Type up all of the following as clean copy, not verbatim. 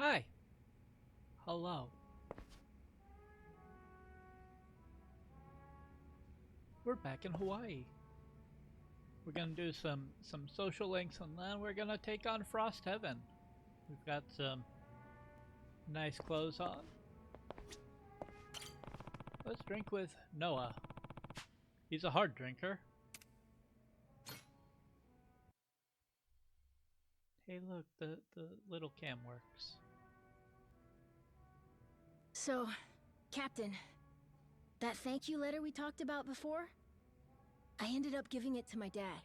Hi. Hello. We're back in Hawaii. We're gonna do some social links and then we're gonna take on Frost Heaven. We've got some nice clothes on. Let's drink with Noah. He's a hard drinker. Hey look, the little cam works. So, Captain, that thank you letter we talked about before? I ended up giving it to my dad.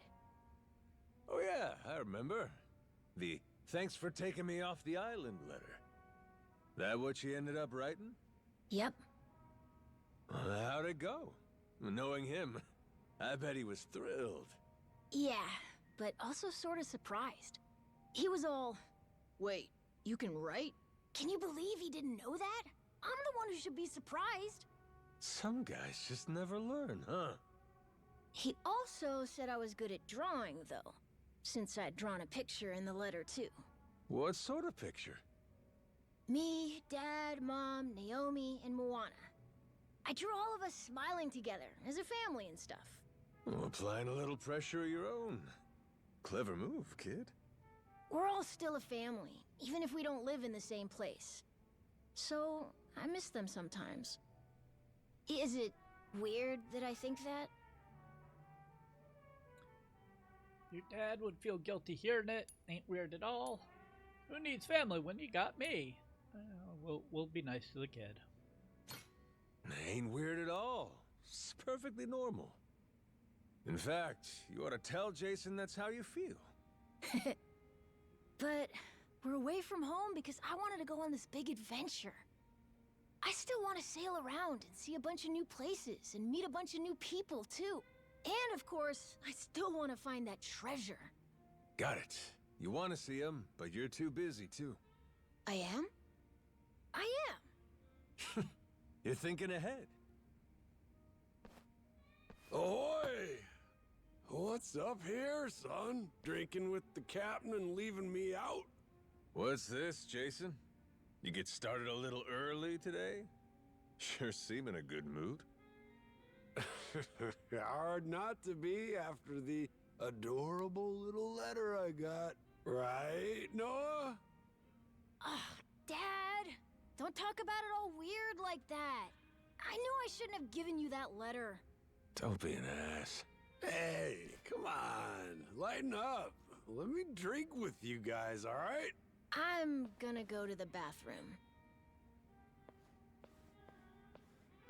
Oh yeah, I remember. The thanks for taking me off the island letter. That what you ended up writing? Yep. How'd it go? Knowing him, I bet he was thrilled. Yeah, but also sort of surprised. He was all, wait, you can write? Can you believe he didn't know that? I'm the one who should be surprised. Some guys just never learn, huh? He also said I was good at drawing, though, since I'd drawn a picture in the letter, too. What sort of picture? Me, Dad, Mom, Naomi, and Moana. I drew all of us smiling together, as a family and stuff. Well, applying a little pressure of your own. Clever move, kid. We're all still a family, even if we don't live in the same place. So, I miss them sometimes. Is it weird that I think that? Your dad would feel guilty hearing it. Ain't weird at all. Who needs family when you got me? We'll be nice to the kid. Ain't weird at all. It's perfectly normal. In fact, you ought to tell Jason that's how you feel. But we're away from home because I wanted to go on this big adventure. I still want to sail around and see a bunch of new places and meet a bunch of new people, too. And of course, I still want to find that treasure. Got it. You want to see him, but you're too busy, too. I am? I am. You're thinking ahead. Ahoy! What's up here, son? Drinking with the captain and leaving me out? What's this, Jason? You get started a little early today? Sure seem in a good mood. Hard not to be after the adorable little letter I got. Right, Noah? Ugh, Dad! Don't talk about it all weird like that. I knew I shouldn't have given you that letter. Don't be an ass. Hey, come on. Lighten up. Let me drink with you guys, all right? I'm gonna go to the bathroom.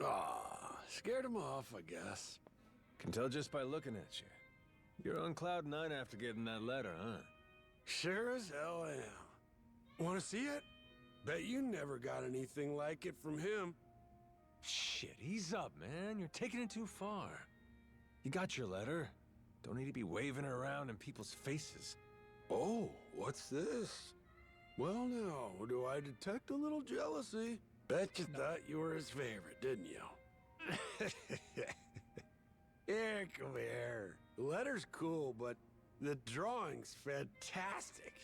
Aw, scared him off, I guess. Can tell just by looking at you. You're on cloud nine after getting that letter, huh? Sure as hell am. Want to see it? Bet you never got anything like it from him. Shit, ease up, man. You're taking it too far. You got your letter. Don't need to be waving it around in people's faces. Oh, what's this? Well now, do I detect a little jealousy? Bet you thought you were his favorite, didn't you? Here, come here. The letter's cool, but the drawing's fantastic.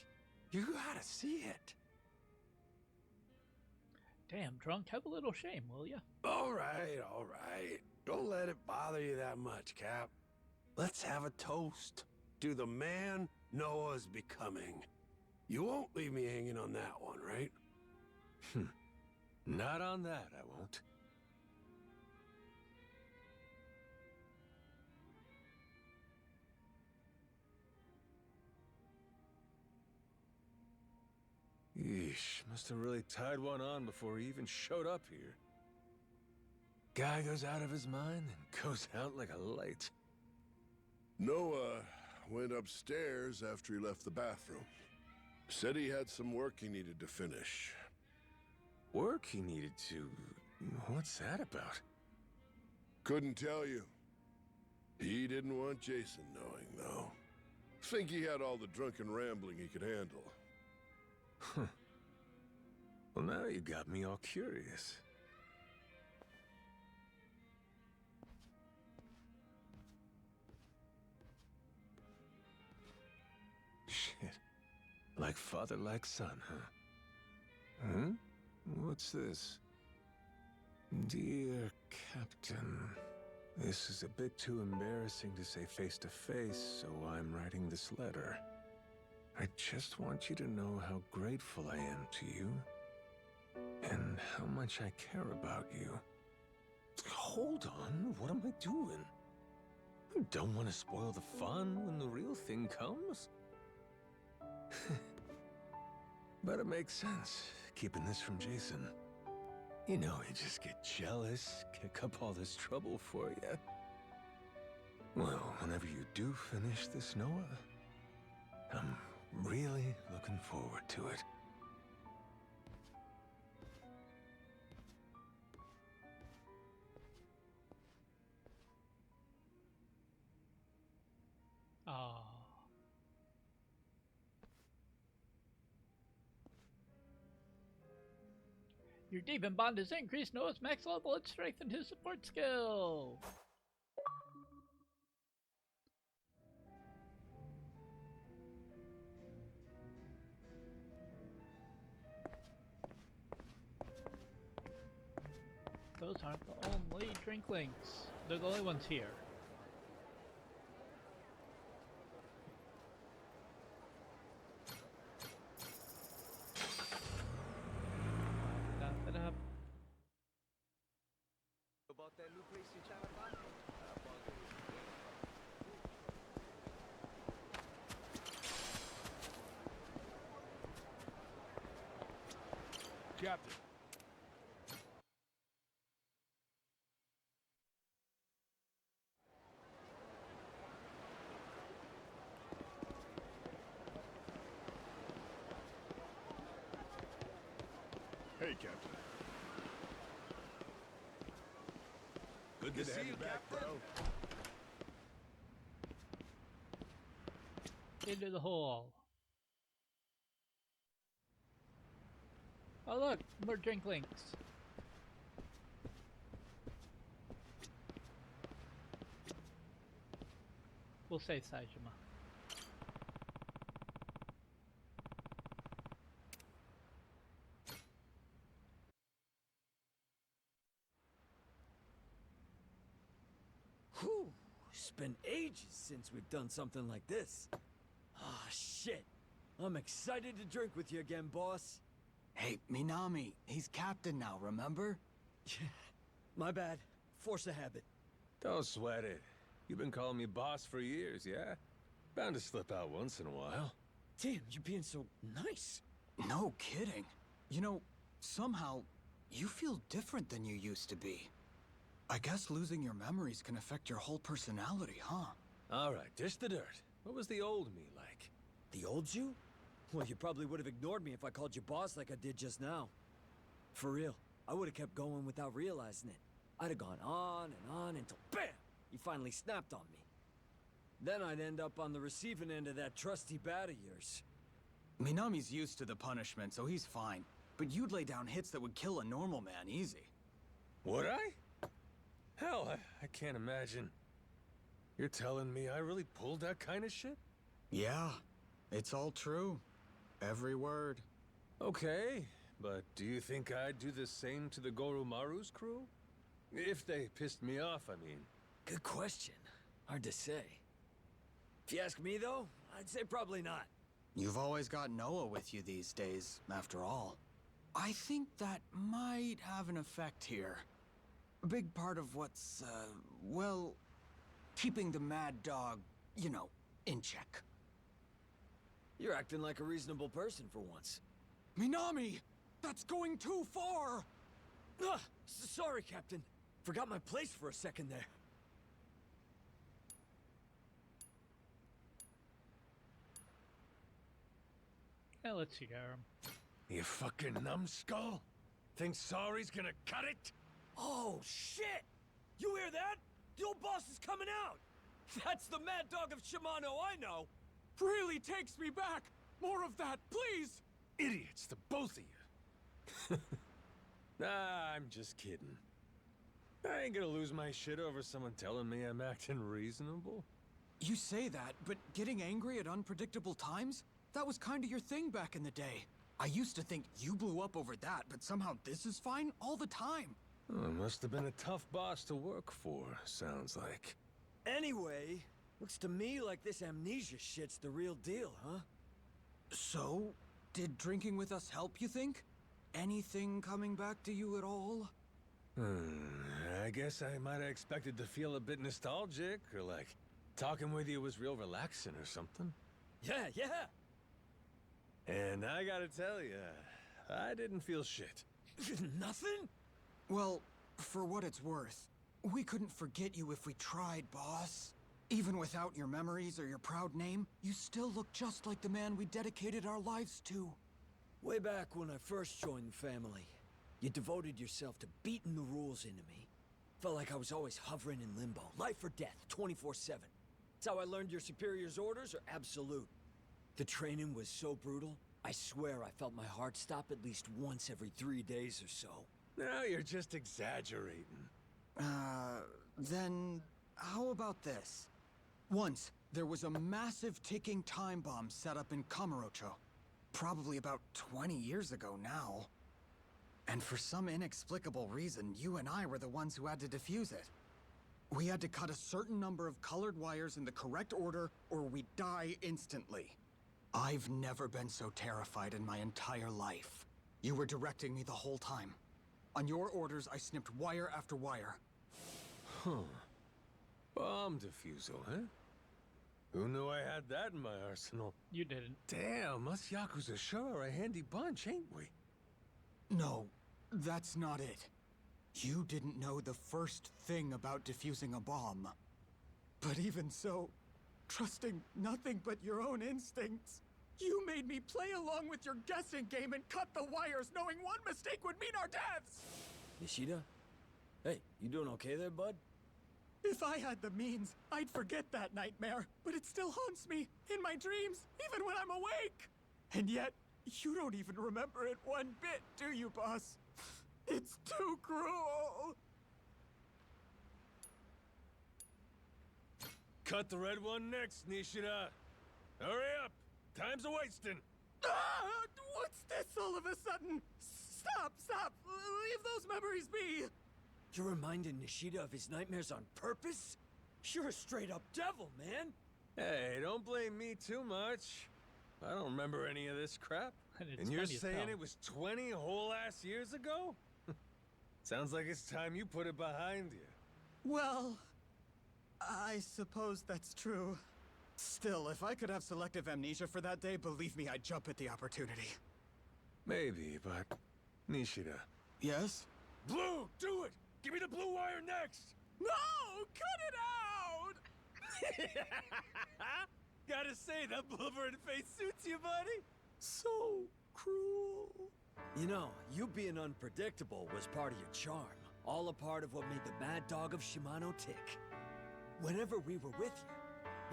You gotta see it. Damn, drunk, have a little shame, will ya? All right, all right. Don't let it bother you that much, Cap. Let's have a toast to the man Noah's becoming. You won't leave me hanging on that one, right? Not on that, I won't. Yeesh, must have really tied one on before he even showed up here. Guy goes out of his mind and goes out like a light. Noah went upstairs after he left the bathroom. Said he had some work he needed to finish. Work he needed to... What's that about? Couldn't tell you. He didn't want Jason knowing, though. Think he had all the drunken rambling he could handle. Huh. Well, now you got me all curious. Shit. Like father, like son, huh? Huh? What's this? Dear Captain, this is a bit too embarrassing to say face to face, so I'm writing this letter. I just want you to know how grateful I am to you, and how much I care about you. Hold on, what am I doing? I don't want to spoil the fun when the real thing comes. But it makes sense, keeping this from Jason. You know, he'd just get jealous, kick up all this trouble for you. Well, whenever you do finish this, Noah, I'm really looking forward to it. Ah. Your demon bond has increased Noah's max level and strengthened his support skill. Those aren't the only drinklings. They're the only ones here. Wrap it up. About that new place you're trying to find? Captain. Hey, Captain. Good to see you, Captain. Into the hole. Oh look, more drinklings. We'll say Saejima. Whew, it's been ages since we've done something like this. Ah, shit. I'm excited to drink with you again, boss. Hey, Minami, he's captain now, remember? My bad. Force of habit. Don't sweat it. You've been calling me boss for years, yeah? Bound to slip out once in a while. Damn, you're being so nice. No kidding. You know, somehow, you feel different than you used to be. I guess losing your memories can affect your whole personality, huh? All right, dish the dirt. What was the old me like? The old you? Well, you probably would have ignored me if I called you boss like I did just now. For real, I would have kept going without realizing it. I'd have gone on and on until BAM! You finally snapped on me. Then I'd end up on the receiving end of that trusty bat of yours. Minami's used to the punishment, so he's fine. But you'd lay down hits that would kill a normal man easy. Would I? Hell, I can't imagine. You're telling me I really pulled that kind of shit? Yeah, it's all true. Every word. Okay, but do you think I'd do the same to the Goromaru's crew? If they pissed me off, I mean. Good question. Hard to say. If you ask me, though, I'd say probably not. You've always got Noah with you these days, after all. I think that might have an effect here. A big part of what's, well, keeping the mad dog, you know, in check. You're acting like a reasonable person for once. Minami! That's going too far! Sorry, Captain. Forgot my place for a second there. Yeah, let's hear him. You fucking numbskull? Think sorry's gonna cut it? Oh, shit! You hear that? The old boss is coming out! That's the mad dog of Shimano I know! Really takes me back! More of that, please! Idiots, the both of you. Nah, I'm just kidding. I ain't gonna lose my shit over someone telling me I'm acting reasonable. You say that, but getting angry at unpredictable times? That was kinda your thing back in the day. I used to think you blew up over that, but somehow this is fine all the time. Oh, must have been a tough boss to work for, sounds like. Anyway, looks to me like this amnesia shit's the real deal, huh? So, did drinking with us help, you think? Anything coming back to you at all? I guess I might have expected to feel a bit nostalgic, or like talking with you was real relaxing or something. Yeah, yeah! And I gotta tell you, I didn't feel shit. Nothing? Well, for what it's worth, we couldn't forget you if we tried, boss. Even without your memories or your proud name, you still look just like the man we dedicated our lives to. Way back when I first joined the family, you devoted yourself to beating the rules into me. Felt like I was always hovering in limbo, life or death, 24/7. That's how I learned your superior's orders are absolute. The training was so brutal, I swear I felt my heart stop at least once every 3 days or so. Now you're just exaggerating. Then how about this? Once, there was a massive ticking time bomb set up in Kamurocho. Probably about 20 years ago now. And for some inexplicable reason, you and I were the ones who had to defuse it. We had to cut a certain number of colored wires in the correct order, or we'd die instantly. I've never been so terrified in my entire life. You were directing me the whole time. On your orders, I snipped wire after wire. Huh. Bomb defusal, huh? Who knew I had that in my arsenal? You didn't. Damn, us Yakuza sure are a handy bunch, ain't we? No, that's not it. You didn't know the first thing about defusing a bomb. But even so, trusting nothing but your own instincts, you made me play along with your guessing game and cut the wires knowing one mistake would mean our deaths! Nishida? Hey, you doing okay there, bud? If I had the means, I'd forget that nightmare, but it still haunts me, in my dreams, even when I'm awake! And yet, you don't even remember it one bit, do you, boss? It's too cruel! Cut the red one next, Nishida. Hurry up! Time's a-wasting! Ah! What's this all of a sudden? Stop, stop! Leave those memories be! You're reminding Nishida of his nightmares on purpose? You're a straight-up devil, man! Hey, don't blame me too much. I don't remember any of this crap. It's And you're funny as saying hell. it was 20 whole ass years ago? Sounds like it's time you put it behind you. Well, I suppose that's true. Still, if I could have selective amnesia for that day, believe me, I'd jump at the opportunity. Maybe, but... Nishida. Yes? Blue, do it! Give me the blue wire next! No! Cut it out! Gotta say, that blubbering face suits you, buddy. So cruel. You know, you being unpredictable was part of your charm. All a part of what made the Mad Dog of Shimano tick. Whenever we were with you,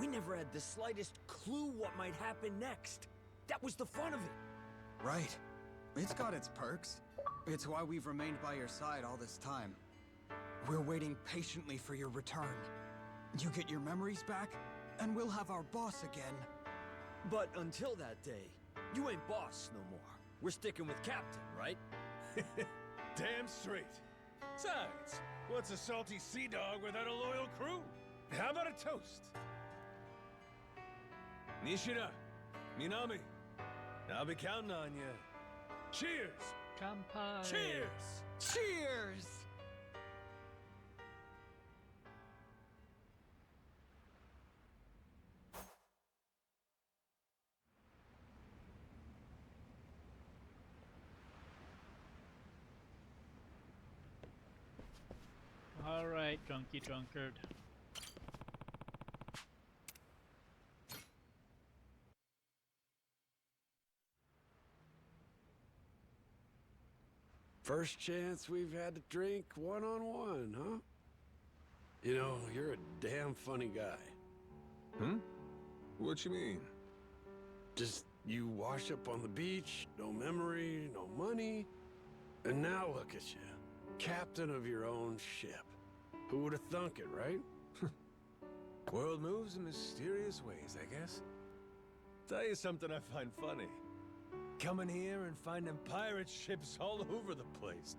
we never had the slightest clue what might happen next. That was the fun of it. Right. It's got its perks. It's why we've remained by your side all this time. We're waiting patiently for your return. You get your memories back, and we'll have our boss again. But until that day, you ain't boss no more. We're sticking with Captain, right? Damn straight. Besides, what's a salty sea dog without a loyal crew? How about a toast? Nishida, Minami, I'll be counting on you. Cheers! Kampai. Cheers! Cheers! Alright, drunky drunkard. First chance we've had to drink one-on-one, huh? You know, you're a damn funny guy. Hmm? What you mean? Just, you wash up on the beach, no memory, no money, and now look at you. Captain of your own ship. Who would have thunk it, right? World moves in mysterious ways, I guess. Tell you something I find funny. coming here and finding pirate ships all over the place.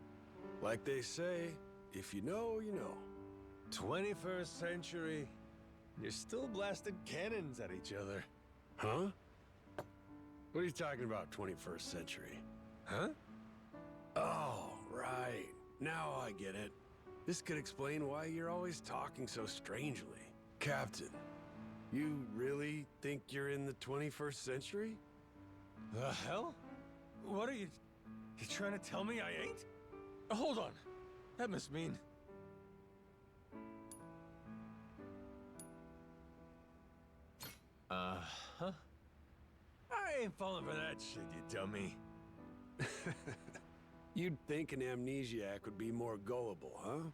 Like they say, if you know, you know. 21st century, you're still blasting cannons at each other. Huh? What are you talking about, 21st century? Huh? Oh, right. Now I get it. This could explain why you're always talking so strangely. Captain, you really think you're in the 21st century? The hell? What are you... You trying to tell me I ain't? Hold on. That must mean... Uh-huh. I ain't falling for that shit, you dummy. You'd think an amnesiac would be more gullible, huh?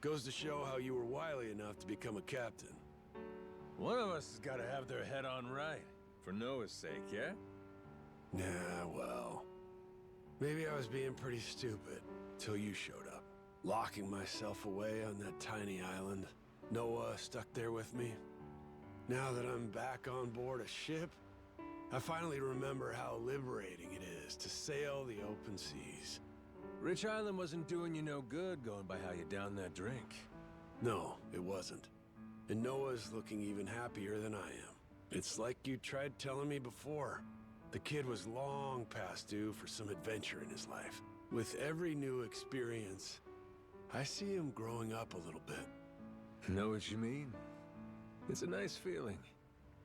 Goes to show how you were wily enough to become a captain. One of us has got to have their head on right. For Noah's sake, yeah? Yeah, well... Maybe I was being pretty stupid, till you showed up. Locking myself away on that tiny island. Noah stuck there with me. Now that I'm back on board a ship, I finally remember how liberating it is to sail the open seas. Rich Island wasn't doing you no good going by how you downed that drink. No, it wasn't. And Noah's looking even happier than I am. It's like you tried telling me before. The kid was long past due for some adventure in his life. With every new experience, I see him growing up a little bit. Know what you mean? It's a nice feeling.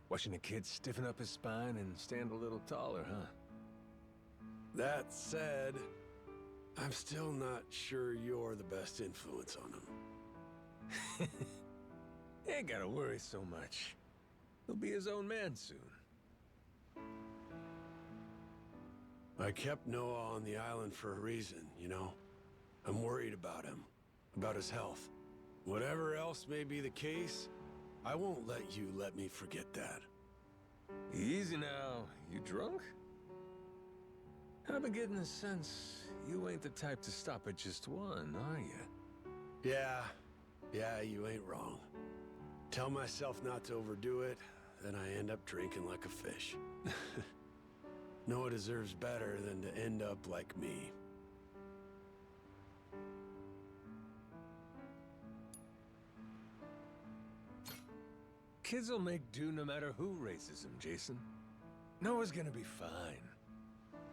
Watching a kid stiffen up his spine and stand a little taller, huh? That said, I'm still not sure you're the best influence on him. Ain't gotta worry so much. He'll be his own man soon. I kept Noah on the island for a reason, you know? I'm worried about him, about his health. Whatever else may be the case, I won't let you let me forget that. Easy now. You drunk? I've been getting the sense you ain't the type to stop at just one, are you? Yeah, you ain't wrong. Tell myself not to overdo it, then I end up drinking like a fish. Noah deserves better than to end up like me. Kids will make do no matter who raises them, Jason. Noah's gonna be fine.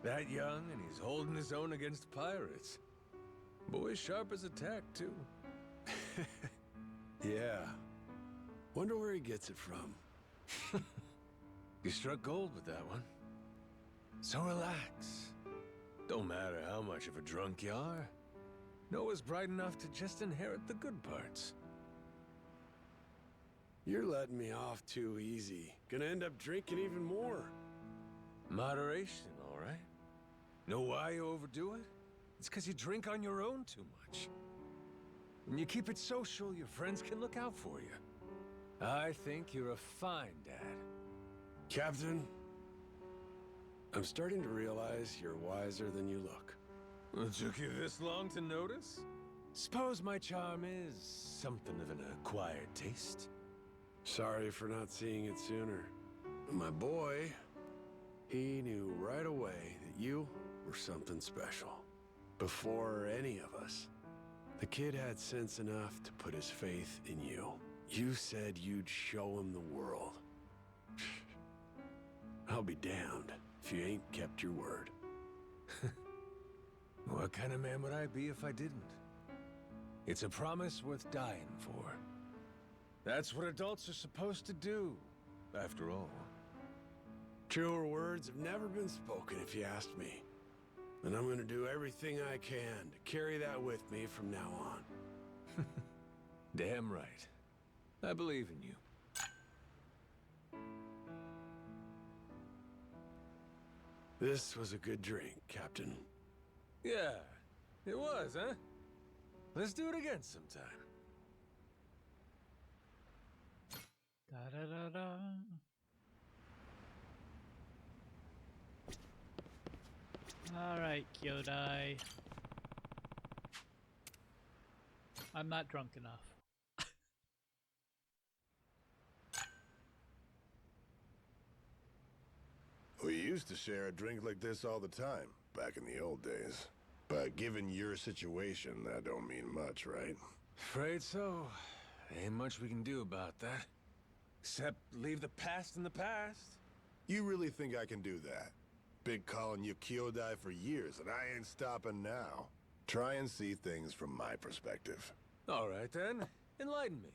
That young, and he's holding his own against pirates. Boy's sharp as a tack, too. Yeah. Wonder where he gets it from. You struck gold with that one. So relax. Don't matter how much of a drunk you are. Noah's bright enough to just inherit the good parts. You're letting me off too easy. Gonna end up drinking even more. Moderation, all right? Know why you overdo it? It's because you drink on your own too much. When you keep it social, your friends can look out for you. I think you're a fine dad. Captain, I'm starting to realize you're wiser than you look. It took you this long to notice? Suppose my charm is something of an acquired taste. Sorry for not seeing it sooner. My boy, he knew right away that you were something special. Before any of us. The kid had sense enough to put his faith in you. You said you'd show him the world. I'll be damned if you ain't kept your word. What kind of man would I be if I didn't? It's a promise worth dying for. That's what adults are supposed to do, after all. Truer words have never been spoken, if you ask me. And I'm gonna do everything I can to carry that with me from now on. Damn right. I believe in you. This was a good drink, Captain. Yeah, it was, huh? Let's do it again sometime. Da-da-da-da. Alright, Kyodai. I'm not drunk enough. We used to share a drink like this all the time, back in the old days. But given your situation, that don't mean much, right? Afraid so. Ain't much we can do about that. Except leave the past in the past. You really think I can do that? Been calling you Kyodai for years, and I ain't stopping now. Try and see things from my perspective. All right then, enlighten me.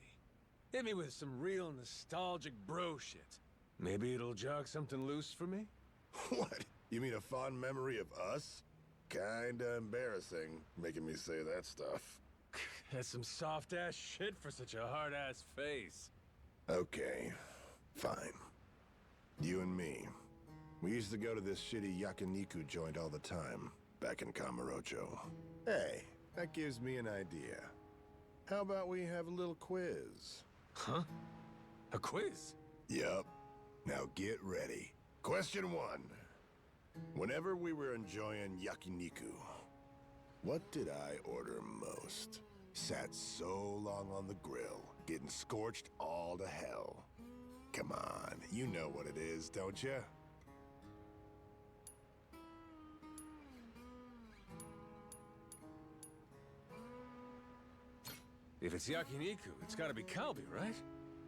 Hit me with some real nostalgic bro shit. Maybe it'll jog something loose for me? What? You mean a fond memory of us? Kinda embarrassing, making me say that stuff. That's some soft-ass shit for such a hard-ass face. Okay, fine. You and me. We used to go to this shitty yakiniku joint all the time, back in Kamurocho. Hey, that gives me an idea. How about we have a little quiz? Huh? A quiz? Yup. Now get ready. Question 1. Whenever we were enjoying yakiniku, what did I order most? Sat so long on the grill, getting scorched all to hell. Come on, you know what it is, don't you? If it's yakiniku, it's gotta be kalbi, right?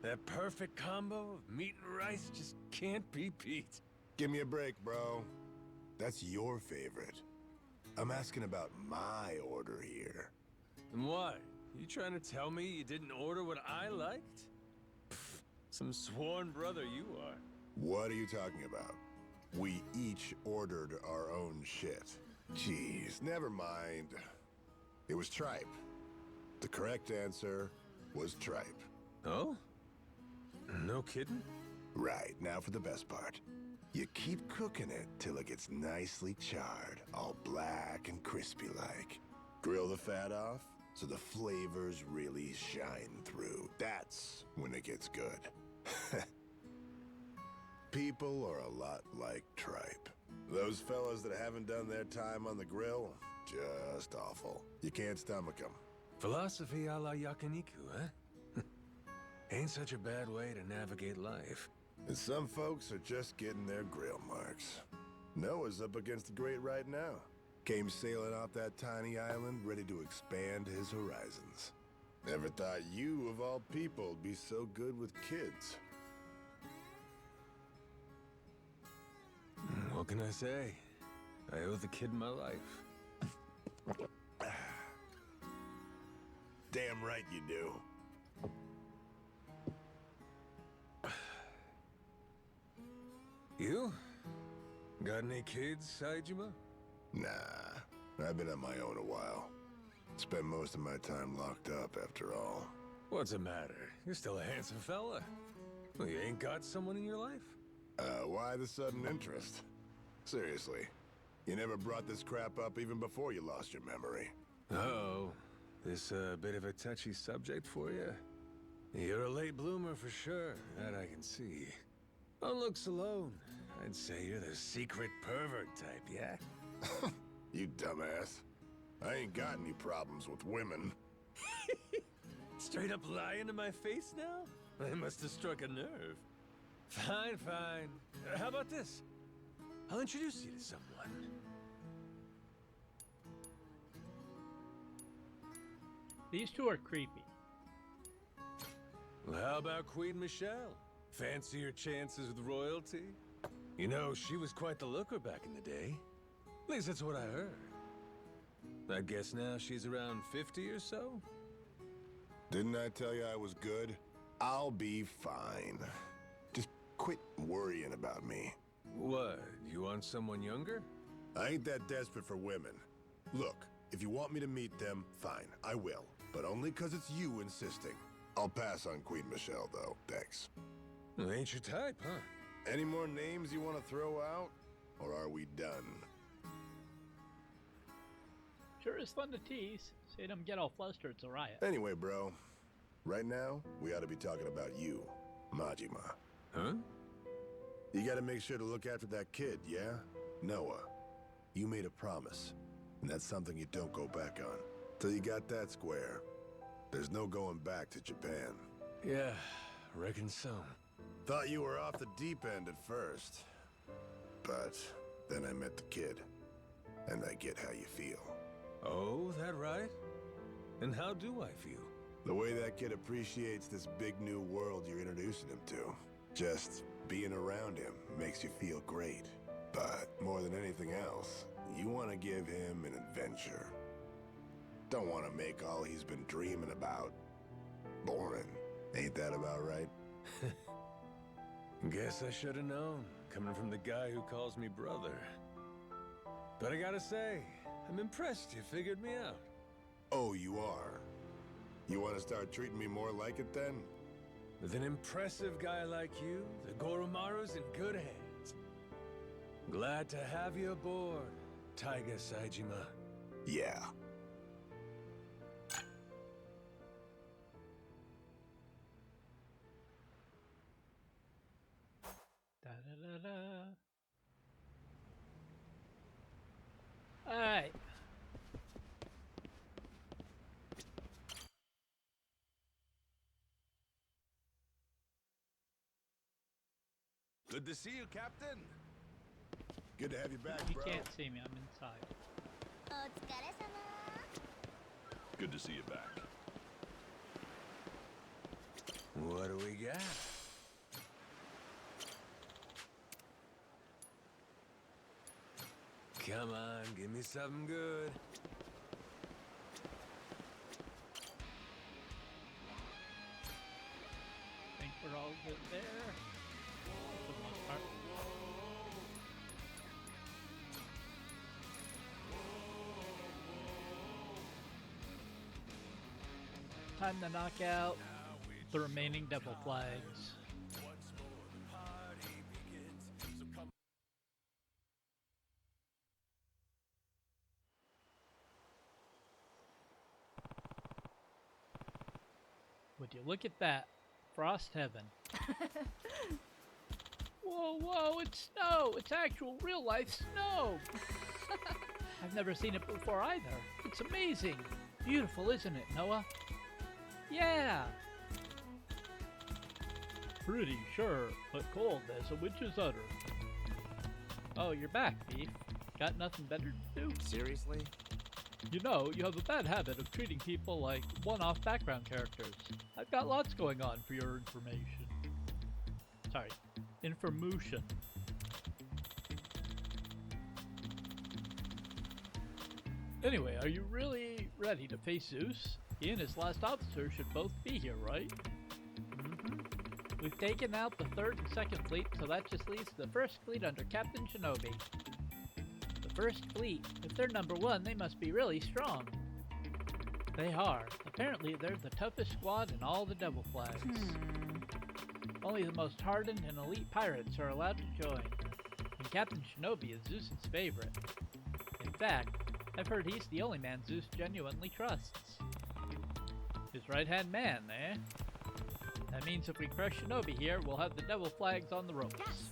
That perfect combo of meat and rice just can't be beat. Give me a break, bro. That's your favorite. I'm asking about my order here. And why? You trying to tell me you didn't order what I liked? Pfft, some sworn brother you are. What are you talking about? We each ordered our own shit. Jeez, never mind. It was tripe. The correct answer was tripe. Oh? No kidding? Right, now for the best part. You keep cooking it till it gets nicely charred, all black and crispy like. Grill the fat off so the flavors really shine through. That's when it gets good. People are a lot like tripe. Those fellas that haven't done their time on the grill, just awful. You can't stomach them. Philosophy a la yakiniku, huh? Ain't such a bad way to navigate life. And some folks are just getting their grill marks. Noah's up against the great right now. Came sailing off that tiny island, ready to expand his horizons. Never thought you, of all people, would be so good with kids. What can I say? I owe the kid my life. Damn right you do. You? Got any kids, Saejima? Nah, I've been on my own a while. Spent most of my time locked up, after all. What's the matter? You're still a handsome fella. Well, you ain't got someone in your life? Why the sudden interest? Seriously, you never brought this crap up even before you lost your memory. Oh, this a bit of a touchy subject for you? You're a late bloomer for sure, that I can see. On looks alone, I'd say you're the secret pervert type, yeah? You dumbass. I ain't got any problems with women. Straight up lying to my face now? I must have struck a nerve. Fine, fine. How about this? I'll introduce you to someone. These two are creepy. Well, how about Queen Michelle? Fancy your chances with royalty? You know, she was quite the looker back in the day. At least that's what I heard. I guess now she's around 50 or so? Didn't I tell you I was good? I'll be fine. Just quit worrying about me. What, you want someone younger? I ain't that desperate for women. Look, if you want me to meet them, fine, I will. But only 'cause it's you insisting. I'll pass on Queen Michelle, though. Thanks. Well, ain't your type, huh? Any more names you want to throw out? Or are we done? Sure is fun to tease. See them get all flustered, it's a riot. Anyway, bro. Right now, we ought to be talking about you, Majima. Huh? You gotta make sure to look after that kid, yeah? Noah. You made a promise, and that's something you don't go back on. Till you got that square, there's no going back to Japan. Yeah, reckon so. Thought you were off the deep end at first. But then I met the kid, and I get how you feel. Oh, that right? And how do I feel? The way that kid appreciates this big new world you're introducing him to. Just being around him makes you feel great. But more than anything else, you want to give him an adventure. Don't want to make all he's been dreaming about boring. Ain't that about right? Guess I should have known, coming from the guy who calls me brother. But I gotta say, I'm impressed you figured me out. Oh, you are? You want to start treating me more like it then? With an impressive guy like you, the Goromaru's in good hands. Glad to have you aboard, Taiga Saejima. Yeah. Da da da da. Alright. Good to see you, Captain. Good to have you back, You bro. can't see me, I'm inside. Good to see you back. What do we got? Come on, give me something good. Think we're all good there. For the most part. Time to knock out the remaining devil flags. Would you look at that? Frost heaven. Whoa, whoa, it's snow! It's actual real life snow! I've never seen it before either. It's amazing! Beautiful, isn't it, Noah? Yeah! Pretty sure, but cold as a witch's udder. Oh, you're back, Beef. Got nothing better to do? Seriously? You know, you have a bad habit of treating people like one-off background characters. I've got lots going on for your information. Sorry, information. Anyway, are you really ready to face Zeus? He and his last officer should both be here, right? Mm-hmm. We've taken out the 3rd and 2nd fleet, so that just leaves the 1st fleet under Captain Shinobi. The 1st fleet? If they're number 1, they must be really strong. They are. Apparently, they're the toughest squad in all the Devil Flags. Only the most hardened and elite pirates are allowed to join. And Captain Shinobi is Zeus's favorite. In fact, I've heard he's the only man Zeus genuinely trusts. His right-hand man, eh? That means if we crush Shinobi here, we'll have the Devil Flags on the ropes. Yes.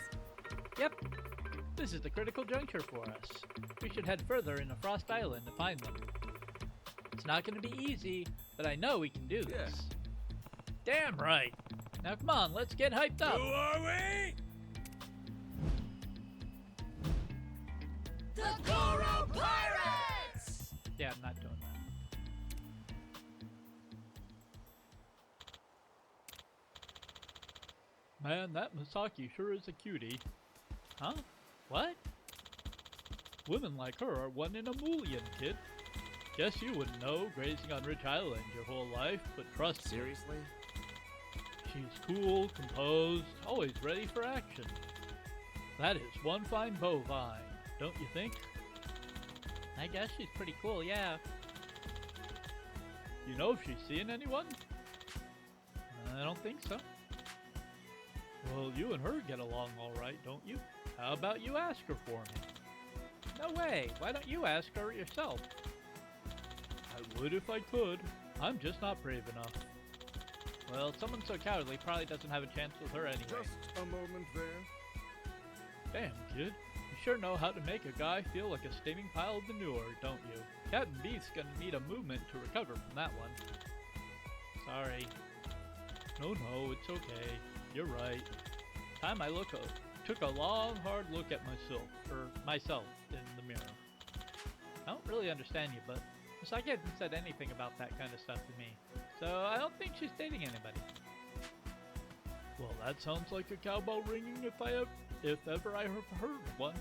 Yep. This is the critical juncture for us. We should head further into Frost Island to find them. It's not going to be easy, but I know we can do this. Damn right. Now come on, let's get hyped up. Who are we? The Goro Pirates! Yeah, I'm not doing that. Man, that Misaki sure is a cutie. Huh? What? Women like her are one in a million, kid. Guess you wouldn't know, grazing on Rich Island your whole life, but trust me. Seriously? She's cool, composed, always ready for action. That is one fine bovine, don't you think? I guess she's pretty cool, yeah. You know if she's seeing anyone? I don't think so. Well, you and her get along alright, don't you? How about you ask her for me? No way! Why don't you ask her yourself? I would if I could. I'm just not brave enough. Well, someone so cowardly probably doesn't have a chance with her anyway. Just a moment there. Damn, kid. You sure know how to make a guy feel like a steaming pile of manure, don't you? Captain Beef's gonna need a movement to recover from that one. Sorry. No, it's okay. You're right. Time I look took a long, hard look at myself in the mirror. I don't really understand you, but Misaki hasn't said anything about that kind of stuff to me, so I don't think she's dating anybody. Well, that sounds like a cowbell ringing if ever I have heard one.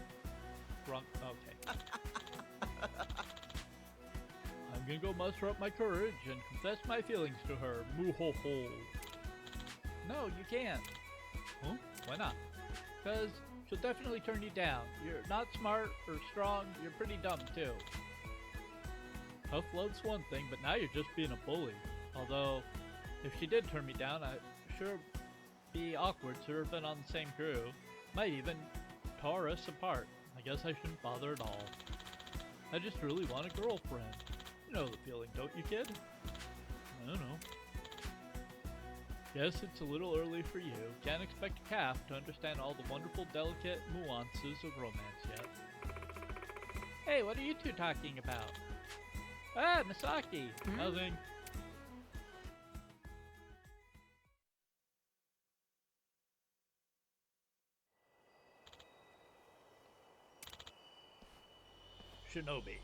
Wrong. Okay. I'm gonna go muster up my courage and confess my feelings to her. Moo ho ho. No, you can't. Huh? Why not? Because she'll definitely turn you down. You're not smart or strong, you're pretty dumb too. Tough love's one thing, but now you're just being a bully. Although, if she did turn me down, I'd sure be awkward to have been on the same crew. Might even tear us apart. I guess I shouldn't bother at all. I just really want a girlfriend. You know the feeling, don't you, kid? I don't know. Guess it's a little early for you. Can't expect a calf to understand all the wonderful, delicate nuances of romance yet. Hey, what are you two talking about? Ah, Misaki! Nothing. Shinobi.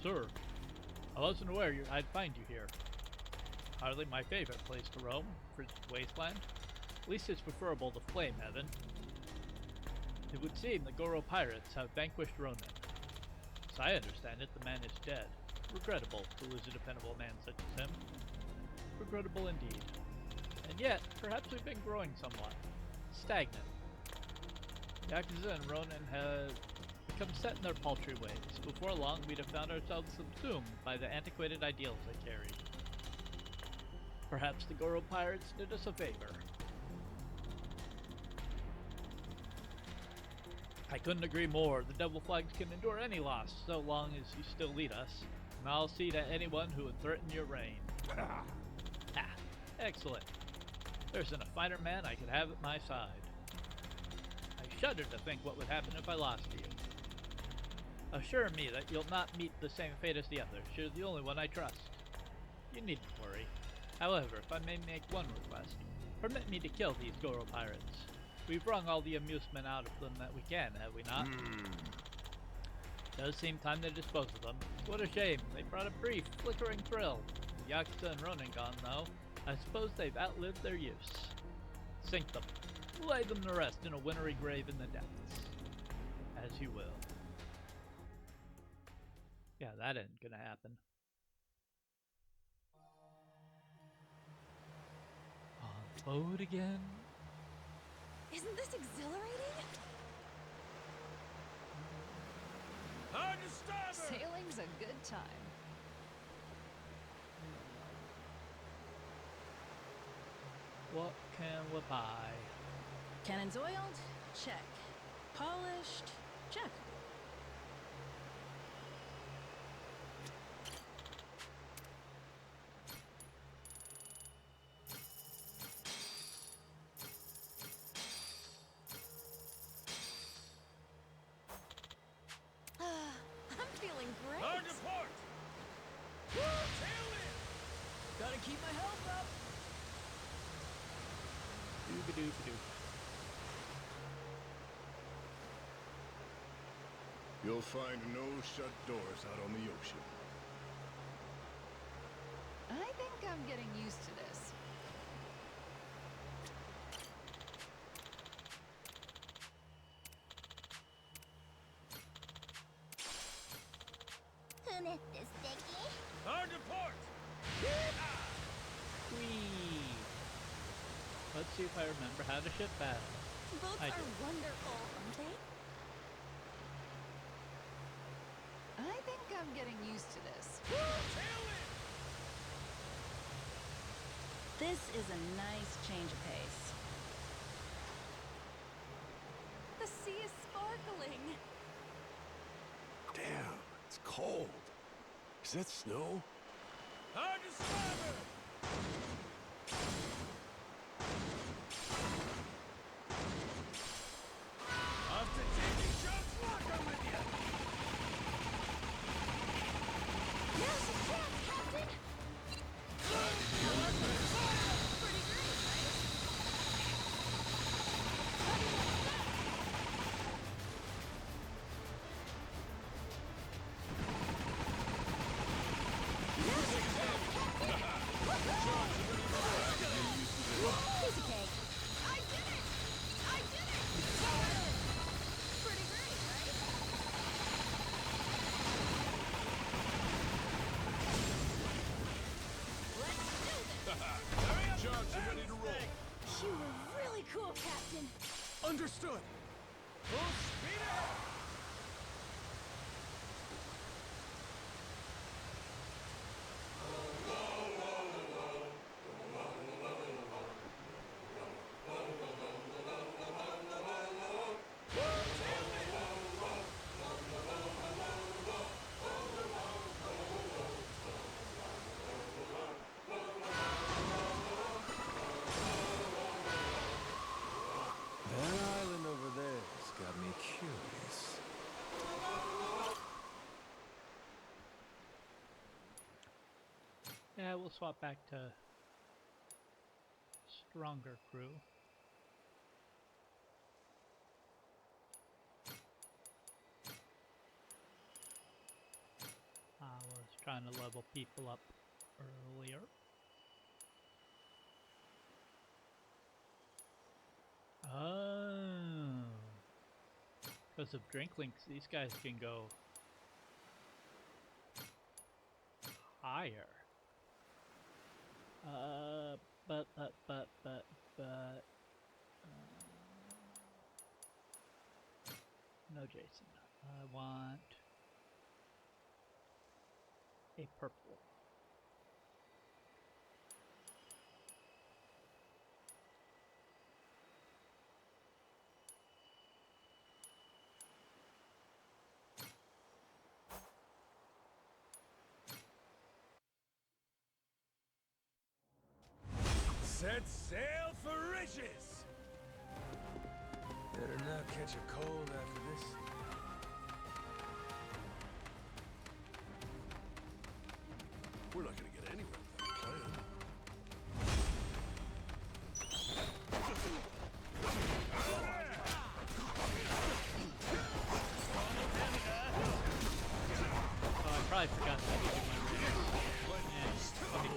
Sir, I wasn't aware I'd find you here. Hardly my favorite place to roam, for wasteland. At least it's preferable to Flame Heaven. It would seem the Goro pirates have vanquished Ronin. As I understand it, the man is dead. Regrettable to lose a dependable man such as him. Regrettable indeed. And yet, perhaps we've been growing somewhat. Stagnant. Yakuza and Ronin have become set in their paltry ways. Before long, we'd have found ourselves subsumed by the antiquated ideals they carried. Perhaps the Goro pirates did us a favor. I couldn't agree more. The Devil Flags can endure any loss, so long as you still lead us. And I'll see to anyone who would threaten your reign. Ah, excellent. There isn't a finer man I could have at my side. I shudder to think what would happen if I lost you. Assure me that you'll not meet the same fate as the others. You're the only one I trust. You needn't worry. However, if I may make one request, permit me to kill these Goro pirates. We've wrung all the amusement out of them that we can, have we not? Does seem time to dispose of them. What a shame. They brought a brief, flickering thrill. The Yakuza and Ronin gone, though. I suppose they've outlived their use. Sink them. Lay them to rest in a wintry grave in the depths. As you will. Yeah, that ain't gonna happen. On boat again? Isn't this exhilarating? Sailing's a good time. What can we buy? Cannons oiled? Check. Polished? Check. I'm feeling great. Hard to port! Gotta keep my health up. Dooba-dooba-doo. You'll find no shut doors out on the ocean. I think I'm getting used to this. Hard to port! Whee! Let's see if I remember how to ship battle. Boats I are do. wonderful, aren't they? I think I'm getting used to this. This is a nice change of pace. The sea is sparkling. Damn, it's cold. Is that snow? Hard to starboard! Off to taking shots, locker with you! Now's the chance, Captain! Pretty great, right? Charge and ready to roll. You were really cool, Captain. Understood. Full speed ahead! That island over there's got me curious. Yeah, we'll swap back to stronger crew. I was trying to level people up earlier. Oh. Because of drink links, these guys can go higher. But no, Jason. I want a purple. Set sail for riches! Better not catch a cold after this. We're not gonna get anywhere without a plan. Oh, I probably forgot that. Yeah, let me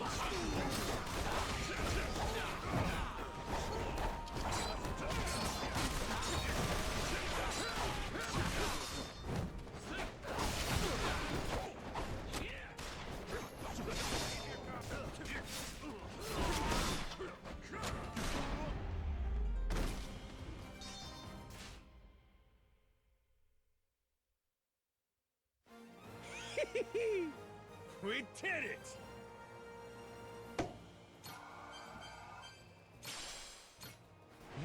We did it!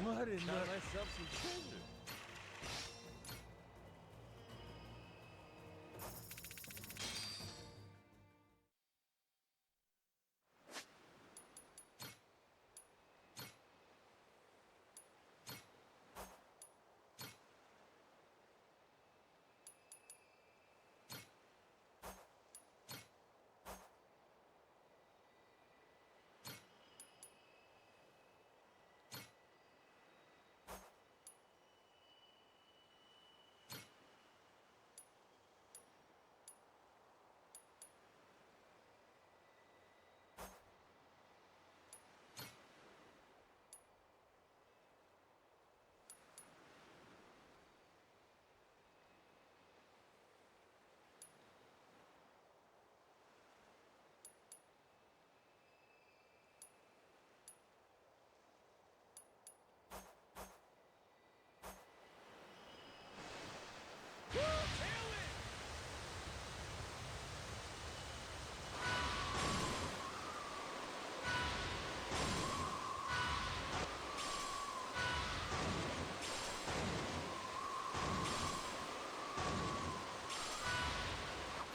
What in Got the... myself some treasure.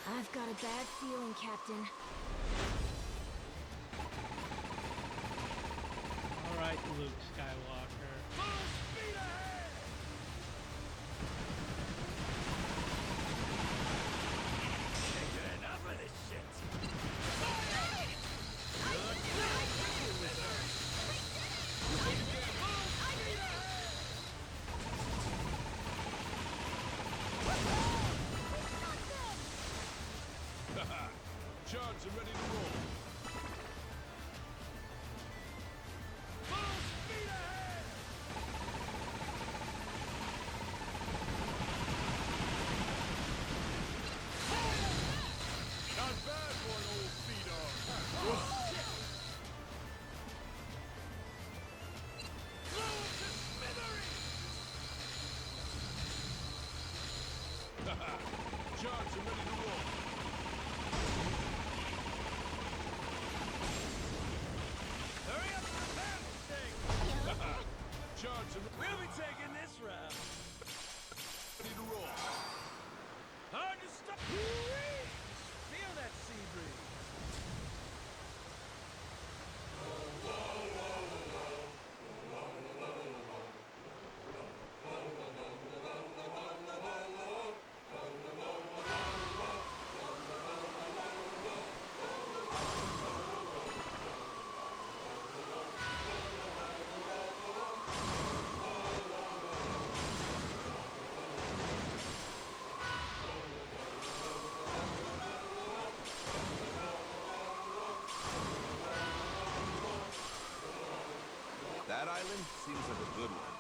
I've got a bad feeling, Captain. Alright, Luke Skywalker. Full speed ahead! Can't get enough of this shit! Charge and ready to roll. Full speed ahead! Not bad for an old feeder. Hurry up with the paddle stick! Charge and We'll be taking this round. ready to roll. Hard to stop. Woo-wee! Feel that sea breeze. That island seems like a good one.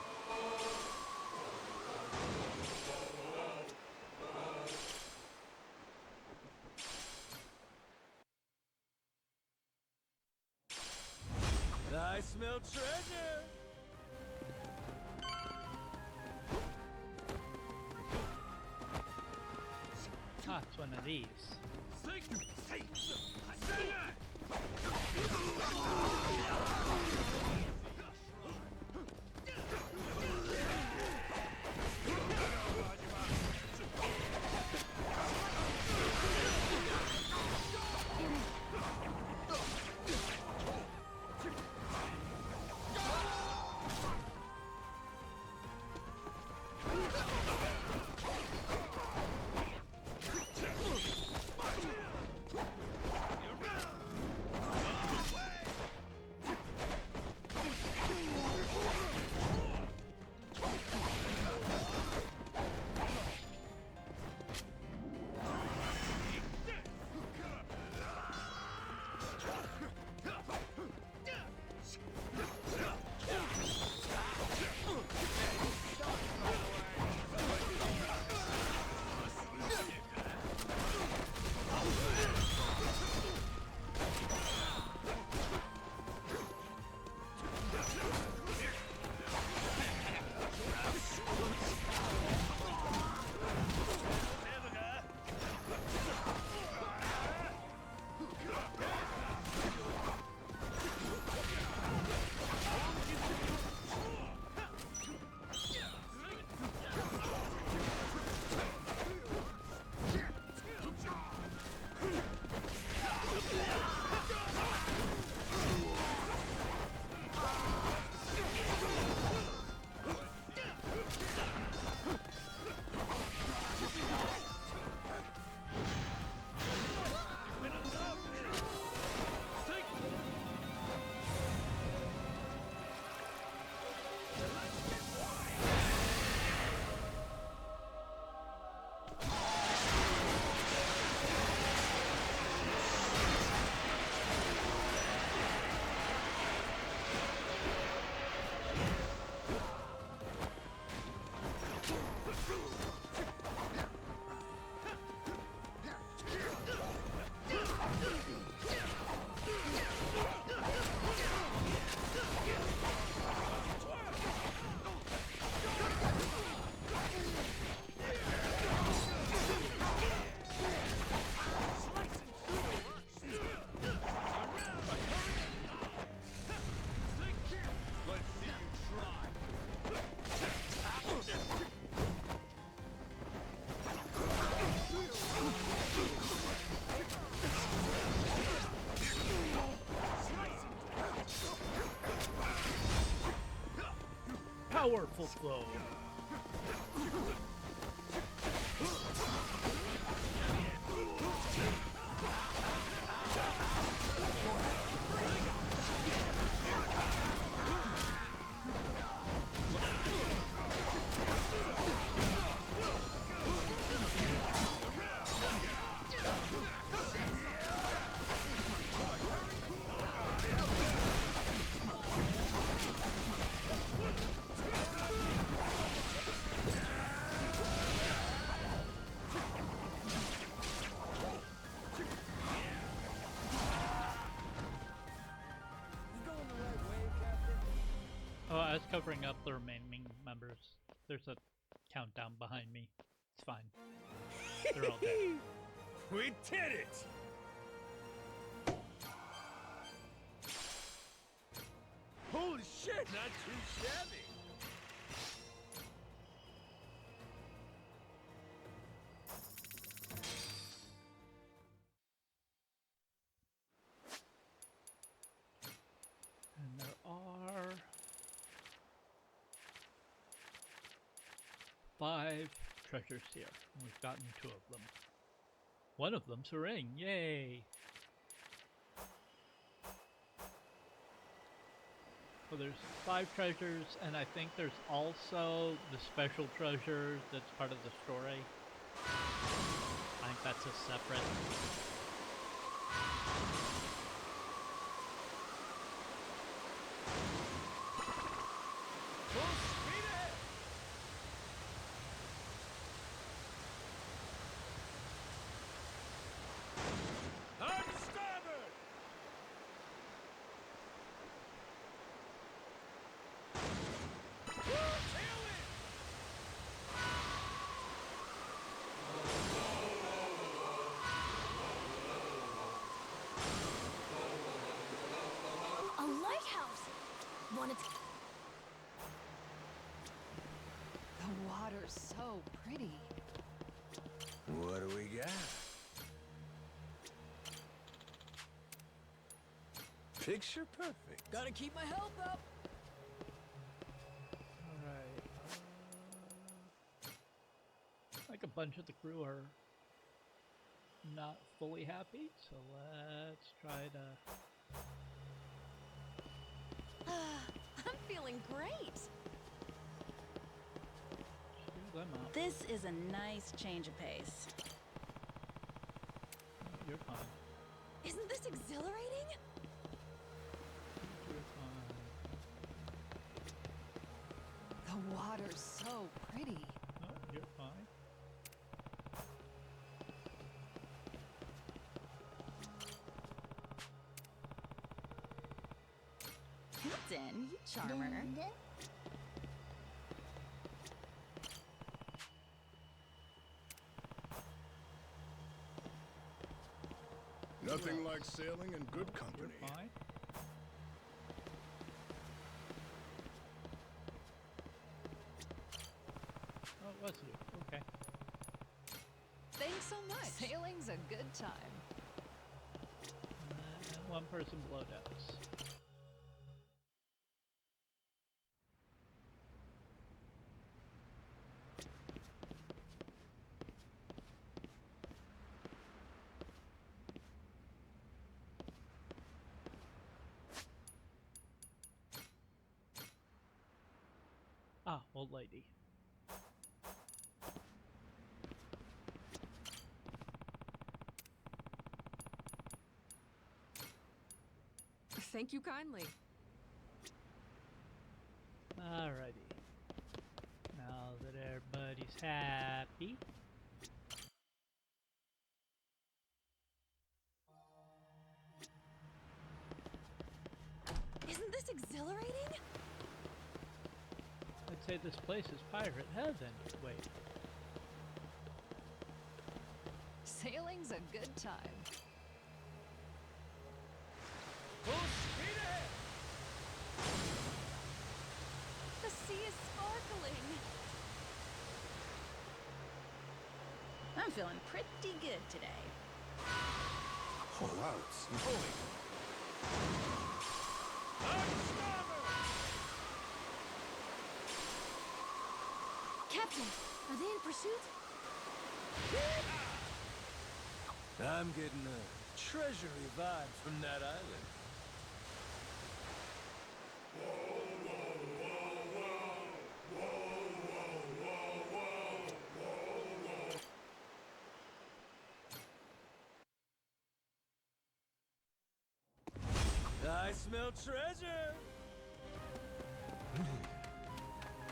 I smell treasure. Ah, it's one of these. Powerful flow. Oh, I was covering up the remaining members. There's a countdown behind me. It's fine. They're all dead. We did it! Holy shit, not too shabby. And there are 5 treasures here. And we've gotten 2 of them. One of them's a ring. Yay! So there's 5 treasures, and I think there's also the special treasure that's part of the story. I think that's a separate. Full speed ahead! Hard starboard! Tailwind! A lighthouse! Wanted to... The water's so pretty. What do we got? Picture perfect. Gotta keep my health up. Alright. Like a bunch of the crew are not fully happy, so let's try to. I'm feeling great. Cheer them up. This is a nice change of pace. You're fine. Isn't this exhilarating? You're fine. The water's so pretty. Oh, you're fine. Hilton, you charmer. Nothing like sailing in good Oh, company. You're fine. Oh, it was you. Okay. Thanks so much. Sailing's a good time. And 1 person below decks. Ah, old lady. Thank you kindly. Alrighty. Now that everybody's happy. Isn't this exhilarating? I'd say this place is pirate heaven. Wait. Sailing's a good time. Full speed ahead! The sea is sparkling. I'm feeling pretty good today. Oh, wow, it's snowing. Hard starboard! Captain, are they in pursuit? I'm getting a treasury vibe from that island. I smell treasure!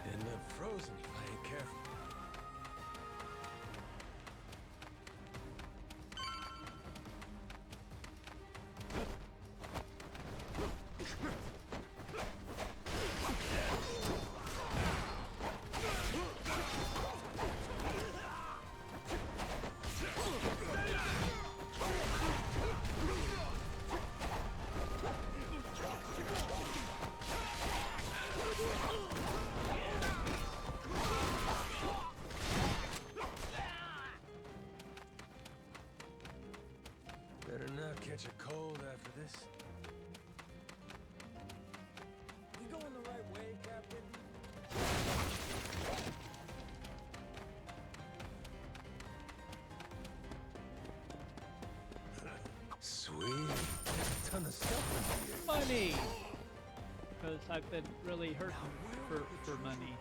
End up frozen if I ain't careful. catch a cold after this? You going the right way, Captain? Sweet. Ton of stuff in here. Money! Because I've been really hurting for money.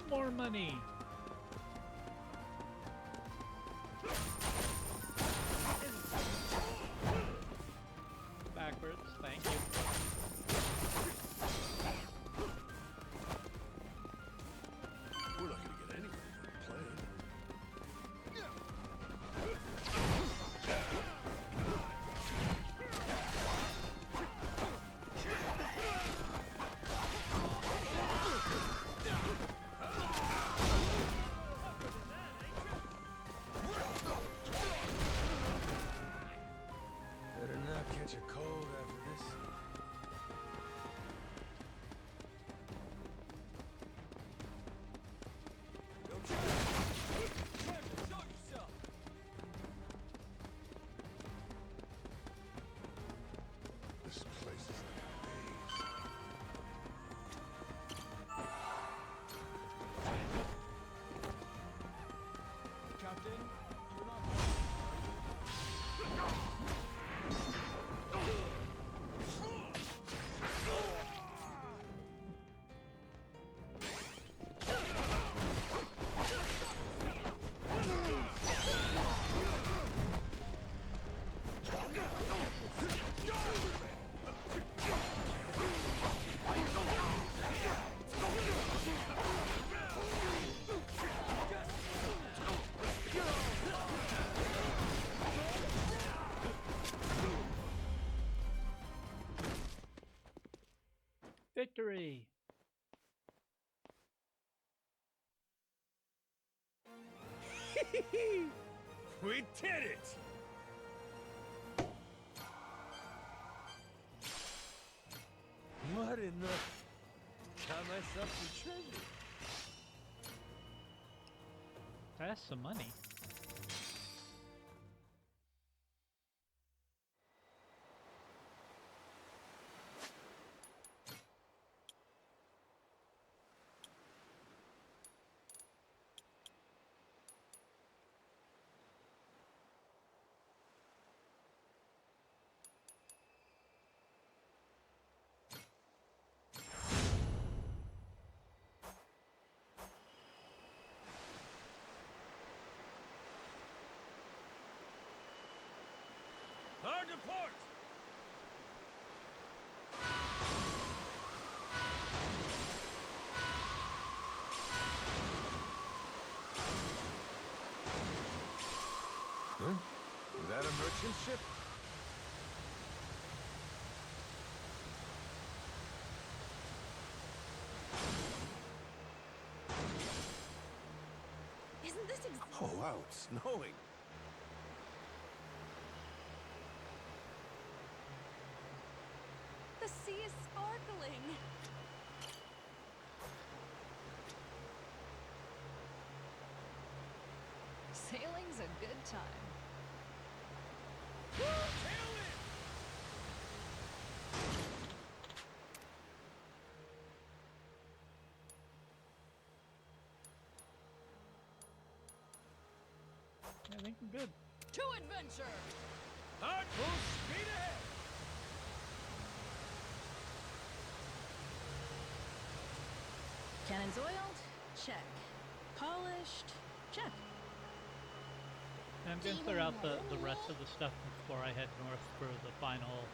More money! Backwards, thank you. We're not gonna get anywhere without a plan. Better not catch a cold after this. Don't you? Captain, show yourself! This place is like a maze. Captain, you're not... Victory! We did it! What in the... Got myself some treasure. That's some money. Hard to port! Huh? Is that a merchant ship? Isn't this Oh wow, it's snowing. The sea is sparkling. Sailing's a good time. I think we're good. To adventure! Hard full speed ahead! Cannons oiled? Check. Polished? Check. And I'm gonna clear out the rest of the stuff before I head north for the final.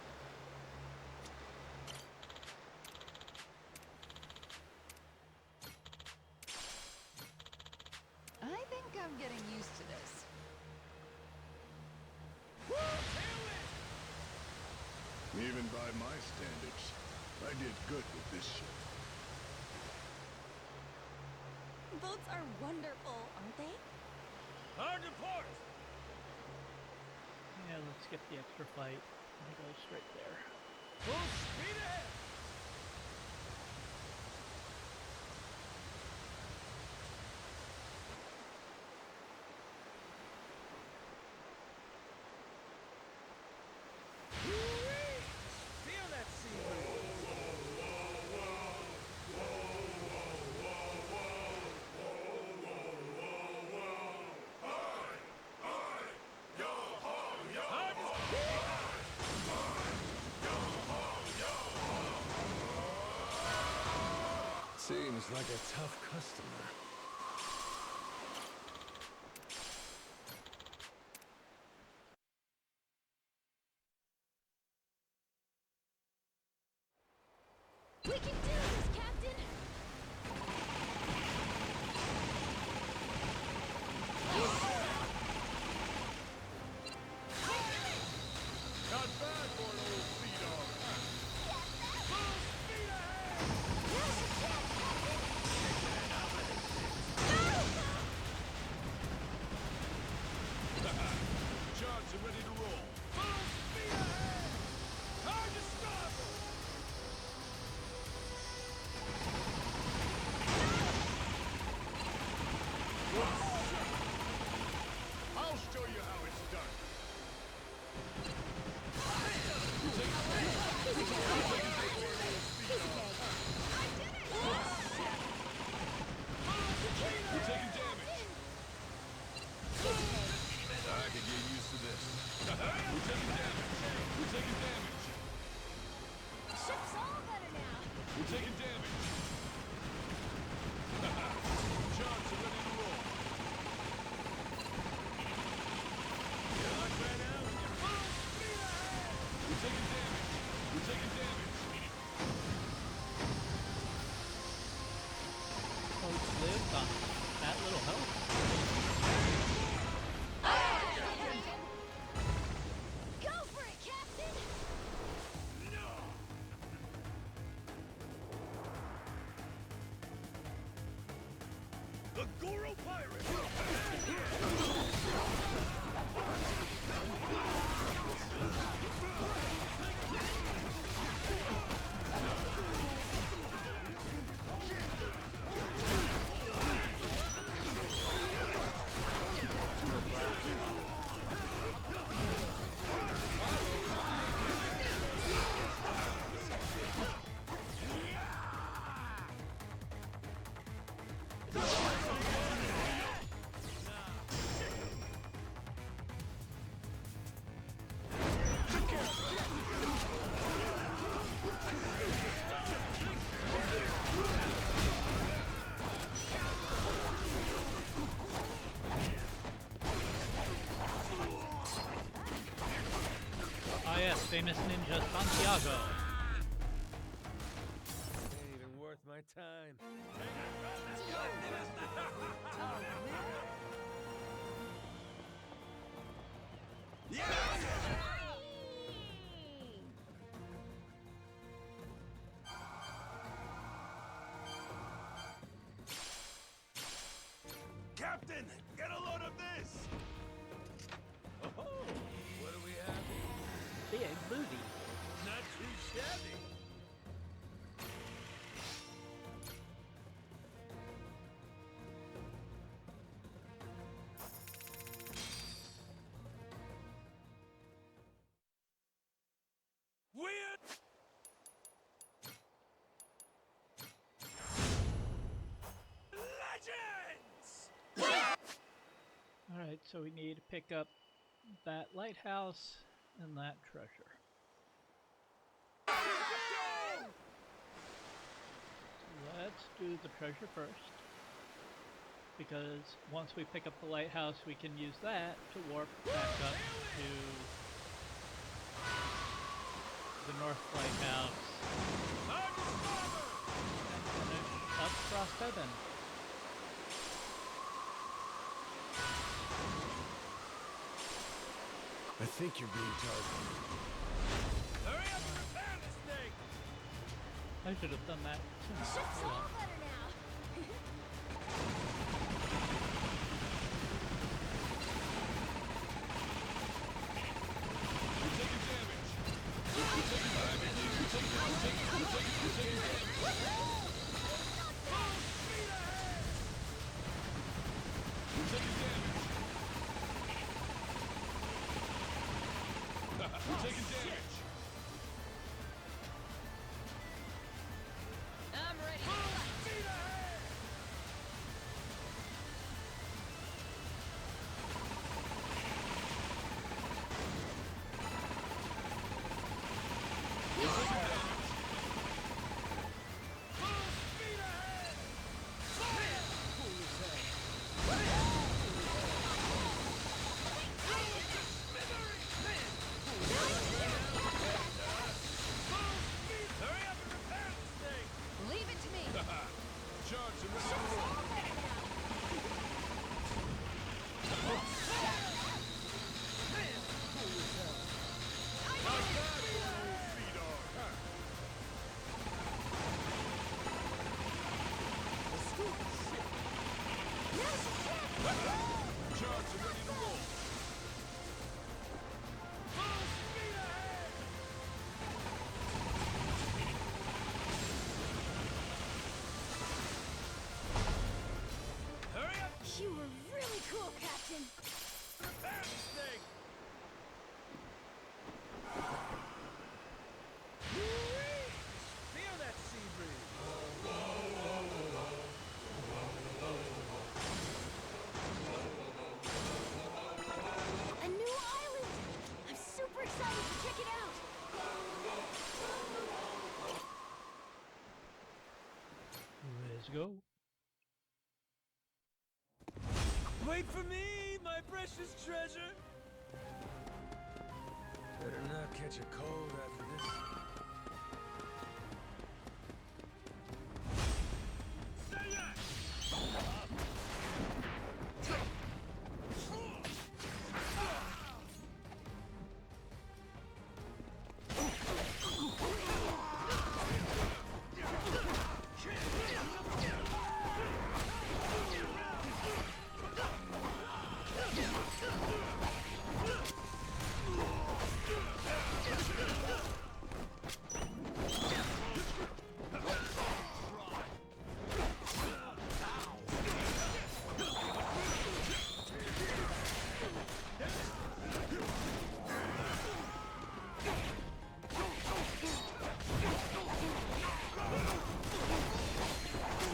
I think I'm getting used to this. Even by my standards, I did good with this ship. Boats are wonderful, aren't they? Hard to port! Yeah, let's skip the extra fight and go straight there. Full speed ahead! Woo-wee! Feel that sea breeze. Seems like a tough customer. We can do this, Captain! Not bad for an old sea dog. Full speed ahead! Charts are ready to roll. Full speed ahead! Hard to starboard! I'll show you how it's done. You're taking damage. I could get used to this. We're taking damage. We're taking damage. Ship's all better now! We're taking damage. Charts are ready to roll. We're taking damage. We're taking damage. Folks lived on that little health. Go for it, Captain! The Goro Pirate! Ah yes, famous ninja Santiago. Ain't even worth my time. Captain, get a load of this! Oh, what do we have here? Big booty. Not too shabby. Weird. Legends! Alright, so we need to pick up that lighthouse and that treasure. Let's do the treasure first, because once we pick up the lighthouse we can use that to warp back up to the North Lighthouse and finish up Frost Heaven. I think you're being targeted. Hurry up and repair this thing! I should have done that sooner. Ship's Oh all well. better now! taking damage. I'm ready. Leave it to me. Charge and ready to roll. Charge and ready to roll. You were really cool, Captain. Feel that sea breeze. A new island! I'm super excited to check it out! Let's go. Wait for me, my precious treasure. Better not catch a cold after this.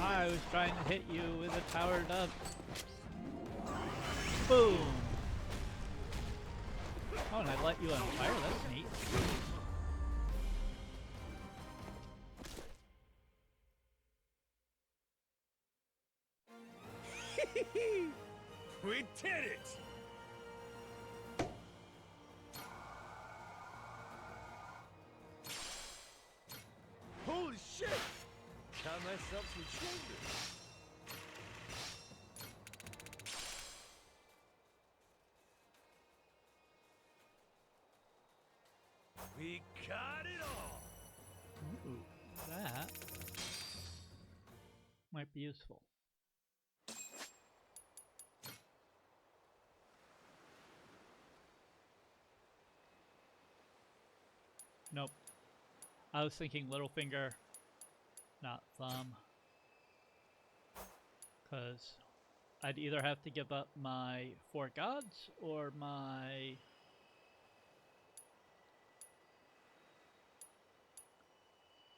I was trying to hit you with a powered up. Boom! Oh, and I let you on fire. That's neat. We did it! Holy shit! Got myself some chambers. We got it all! Ooh, that might be useful. Nope. I was thinking little finger, not thumb. Because I'd either have to give up my 4 gods or my...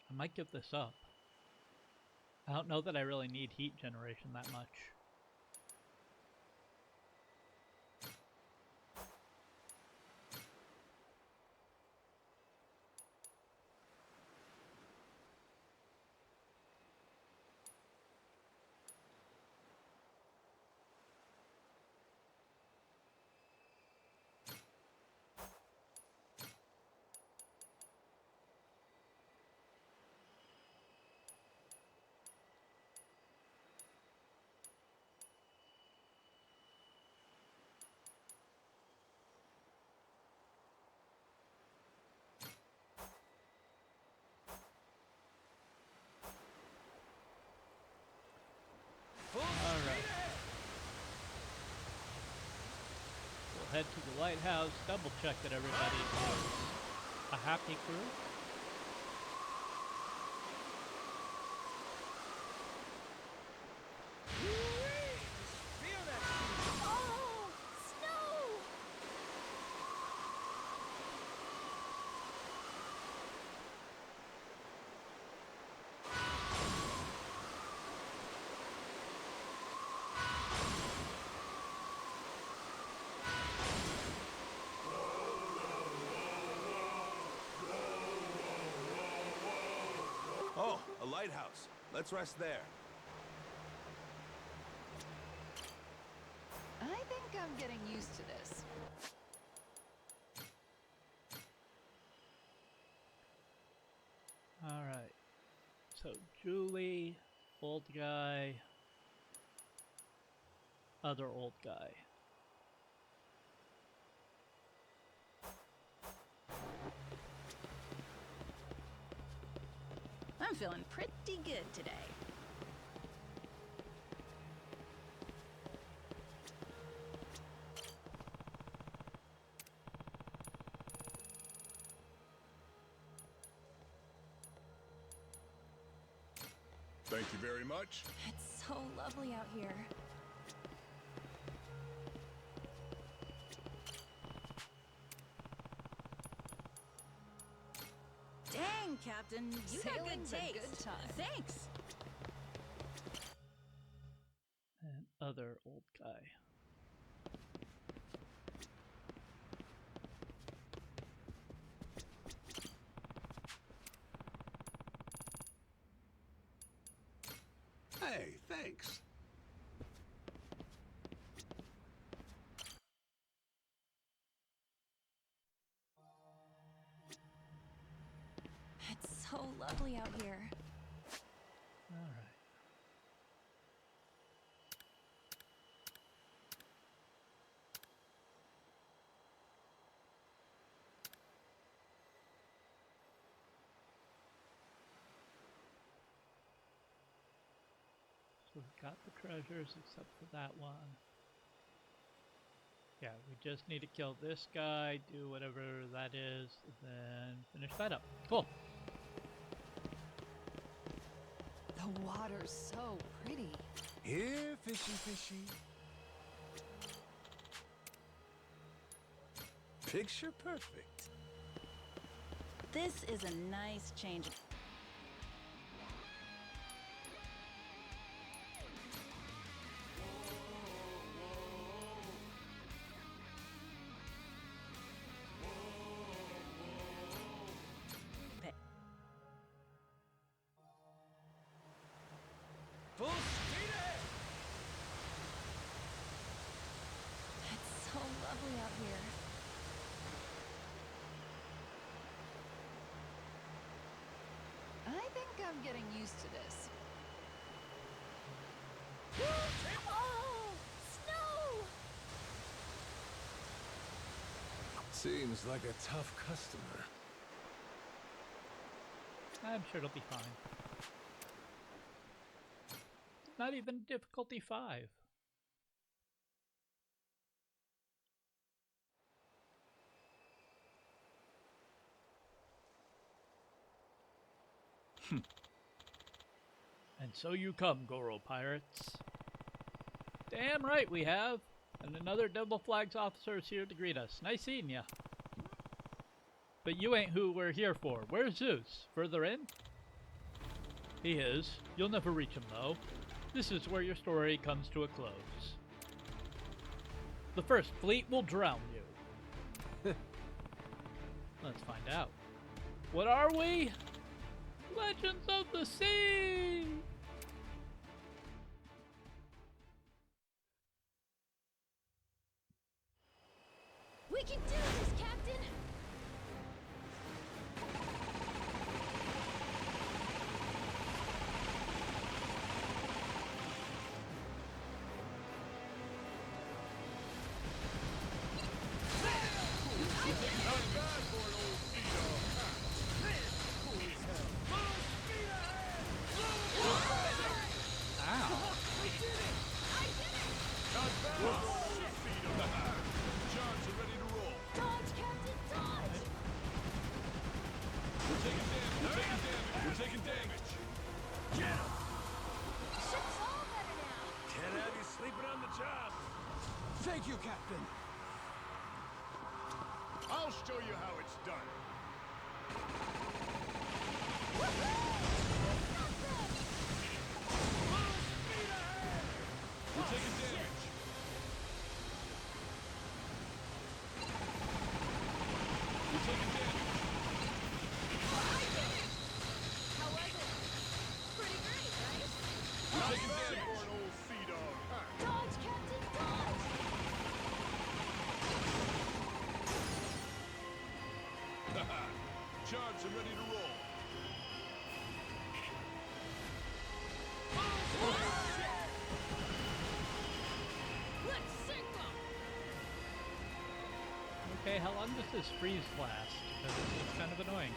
I might give this up. I don't know that I really need heat generation that much. Alright. We'll head to the lighthouse, double check that everybody is a happy crew. Oh, snow! lighthouse. Let's rest there. I think I'm getting used to this. Alright. So, Julie, old guy, other old guy. I'm feeling pretty good today. Thank you very much. It's so lovely out here. Dang, Captain, you got good Sailing's a taste. good time. Thanks. And other old guy. Hey, thanks. It's so lovely out here. Alright. So we've got the treasures except for that one. Yeah, we just need to kill this guy, do whatever that is, and then finish that up. Cool. The water's so pretty. Here, fishy, fishy. Picture perfect. This is a nice change. Full speed ahead! It's so lovely out here. I think I'm getting used to this. Oh! Snow! Seems like a tough customer. I'm sure it'll be fine. Not even difficulty 5. And so you come, Goro pirates. Damn right we have. And another Devil Flags officer is here to greet us. Nice seeing ya. But you ain't who we're here for. Where's Zeus? Further in? He is. You'll never reach him though. This is where your story comes to a close. The first fleet will drown you. Let's find out. What are we? Legends of the Sea! We can do this, Captain! John's are ready to roll. Dodge, Captain, dodge! We're taking damage. We're taking damage. We're taking damage. Get him! Ship's all better now. Can't have you sleeping on the job. Thank you, Captain. I'll show you how it's done. We're taking damage. We're taking damage. How was it? Charged and ready to roll. Let's sink 'em! Okay, how long does this freeze last? Because it's kind of annoying.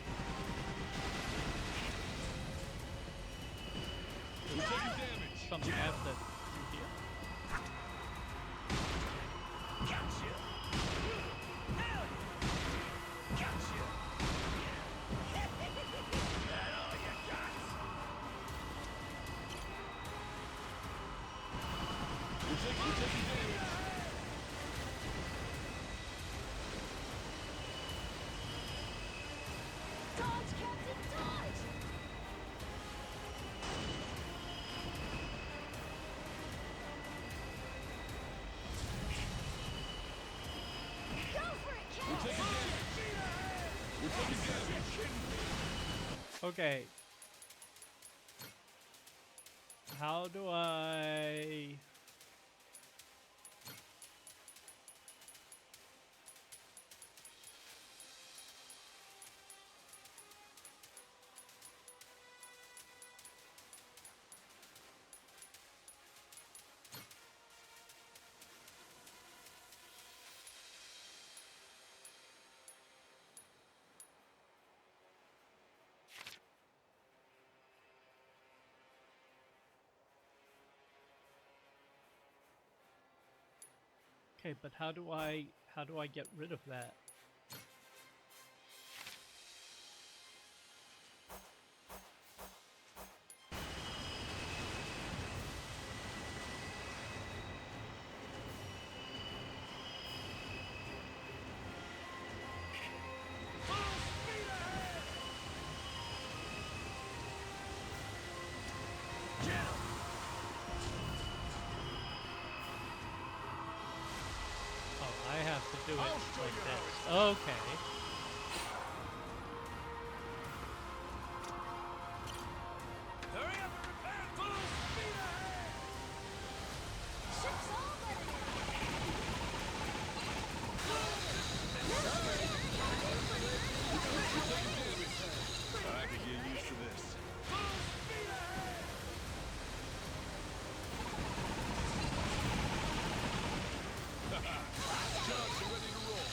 We're taking damage. Something I have to do here. Gotcha. Gotcha. That all you got? We're taking damage. Dodge, Captain, dodge! Go for it, We're Cap! taking damage. We're taking damage. Okay. How do I... Okay, but how do I get rid of that? Oh, I have to do it like this. Okay. Hurry up and repair full speed ahead. Ship's all ready! I could get used to this. Charged and ready to roll.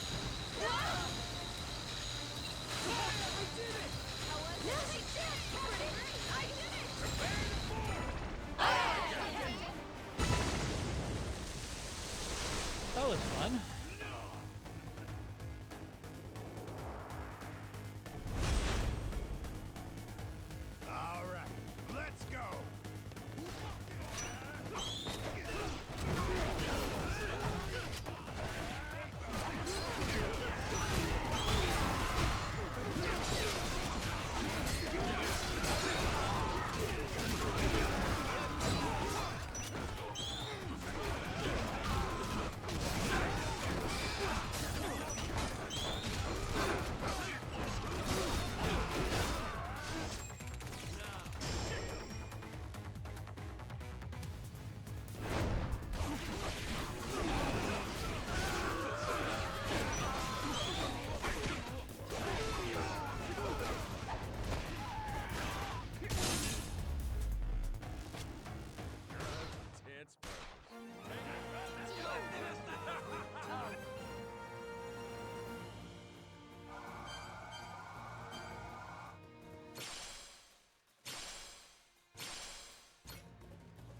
That was fun. All right, let's go.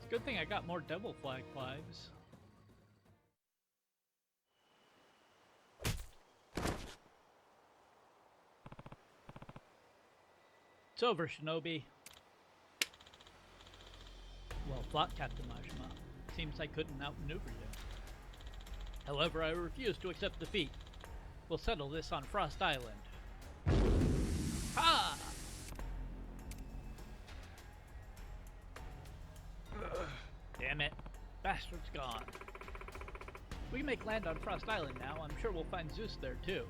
Good thing I got more Devil Flag flags. It's over, Shinobi. Well, fought, Captain Majima. Seems I couldn't outmaneuver you. However, I refuse to accept defeat. We'll settle this on Frost Island. Ha! Damn it. Bastard's gone. We can make land on Frost Island now. I'm sure we'll find Zeus there too.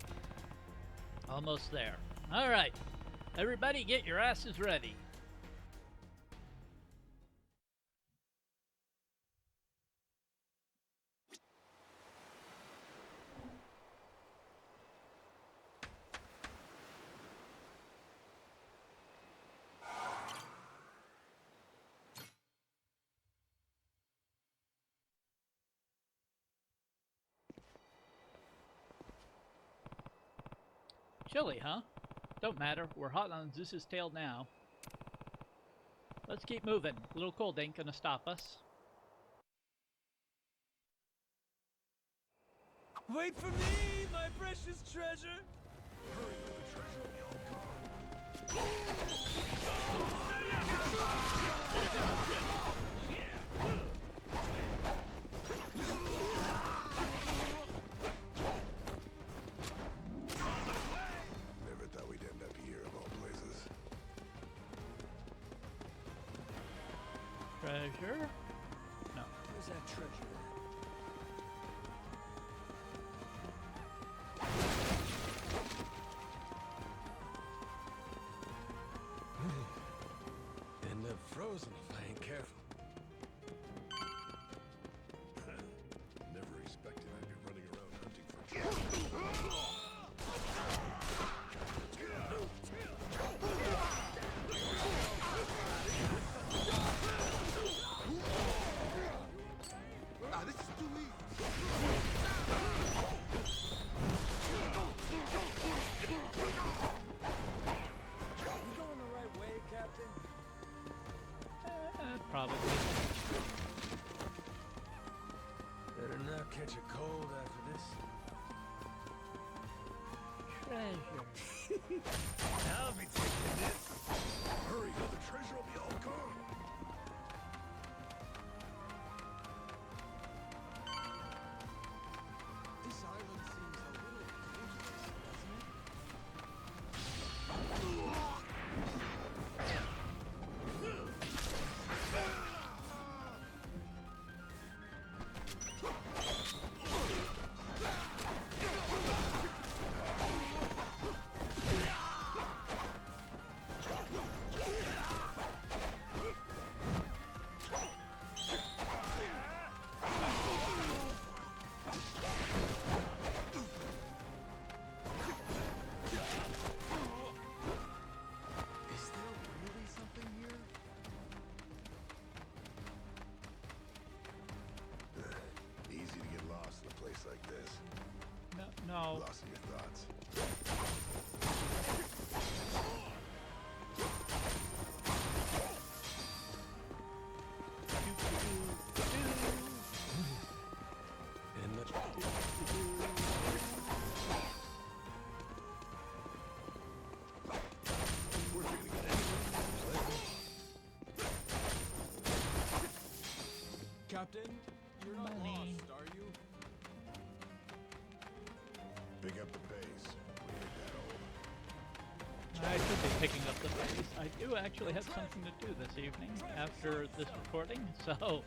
Almost there. Alright. Everybody get your asses ready. Chilly, huh? Don't matter. We're hot on Zeus's tail now. Let's keep moving. A little cold ain't gonna stop us. Wait for me, my precious treasure! Never thought we'd end up here of all places. Treasure? No. Where's that treasure? End up frozen if I ain't careful. Never expected I'd be running around hunting for This is too easy. You going the right way, Captain? Probably. Better not catch a cold after this. Treasure. I'll be taking this. Hurry, or the treasure will be all gone. This island seems a little dangerous, doesn't it? Is there really something here? Easy to get lost in a place like this. No. Lost in your thoughts. And the... We're gonna get Captain, you're not Money. lost, are you? Pick up the pace. We ain't that old. I should be picking up the pace. I do actually have something to do this evening after this recording, so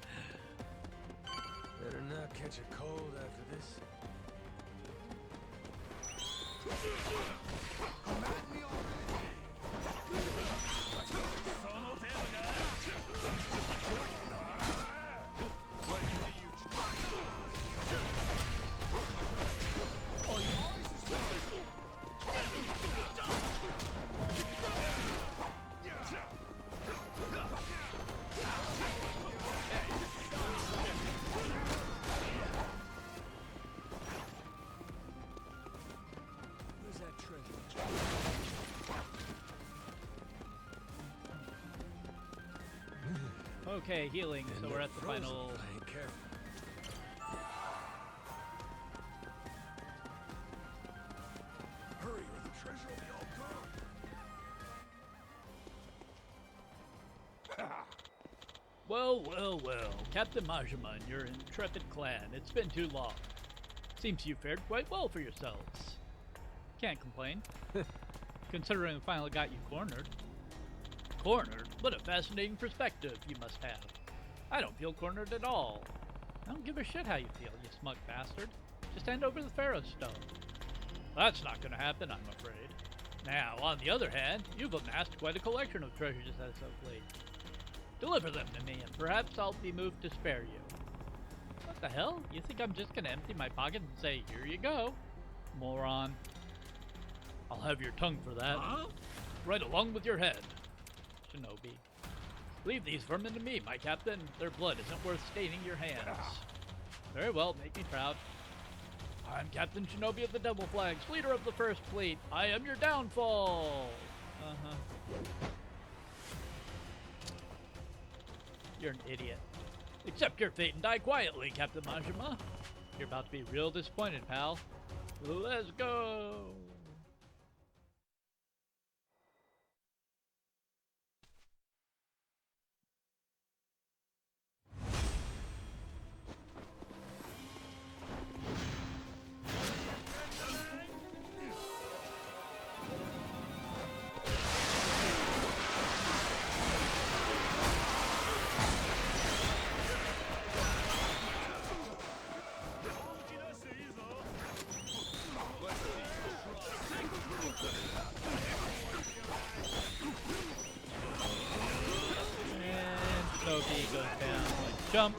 Better not catch a cold after this. Where's that treasure? okay, healing. So End we're up at the frozen final. if I ain't careful. Hurry, or the treasure will be all gone. Well, well, well, Captain Majima and your intrepid clan. It's been too long. Seems you fared quite well for yourselves. Can't complain. Considering we finally got you cornered. Cornered? What a fascinating perspective you must have. I don't feel cornered at all. I don't give a shit how you feel, you smug bastard. Just hand over the Pharaoh Stone. That's not gonna happen, I'm afraid. Now, on the other hand, you've amassed quite a collection of treasures as of late. Deliver them to me, and perhaps I'll be moved to spare you. What the hell? You think I'm just gonna empty my pocket and say, here you go? Moron. I'll have your tongue for that. Huh? Right along with your head. Shinobi. Leave these vermin to me, my captain. Their blood isn't worth staining your hands. Very well, make me proud. I'm Captain Shinobi of the Devil Flags, leader of the First Fleet. I am your downfall! You're an idiot. Accept your fate and die quietly, Captain Majima. You're about to be real disappointed, pal. Let's go! Shinobi goes down like jump.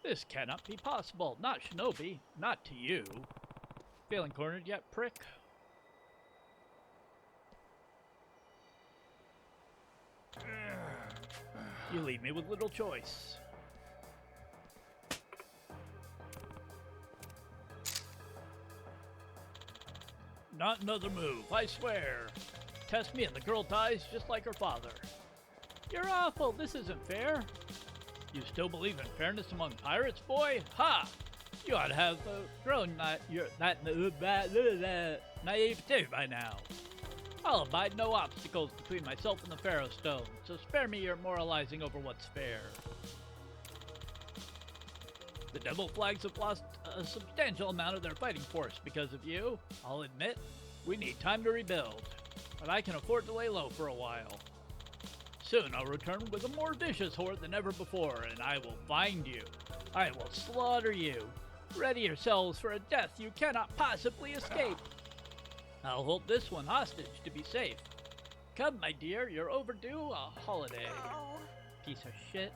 This cannot be possible. Not Shinobi. Not to you. Feeling cornered yet, prick? You leave me with little choice. Not another move, I swear. Test me and the girl dies just like her father. You're awful. This isn't fair. You still believe in fairness among pirates, boy? Ha! You ought to have grown that naivete by now. I'll abide no obstacles between myself and the Pharaoh Stone, so spare me your moralizing over what's fair. The Devil Flags have lost a substantial amount of their fighting force because of you. I'll admit, we need time to rebuild, but I can afford to lay low for a while. Soon I'll return with a more vicious horde than ever before, and I will find you. I will slaughter you. Ready yourselves for a death you cannot possibly escape. I'll hold this one hostage to be safe. Come, my dear, you're overdue a holiday. Piece of shit.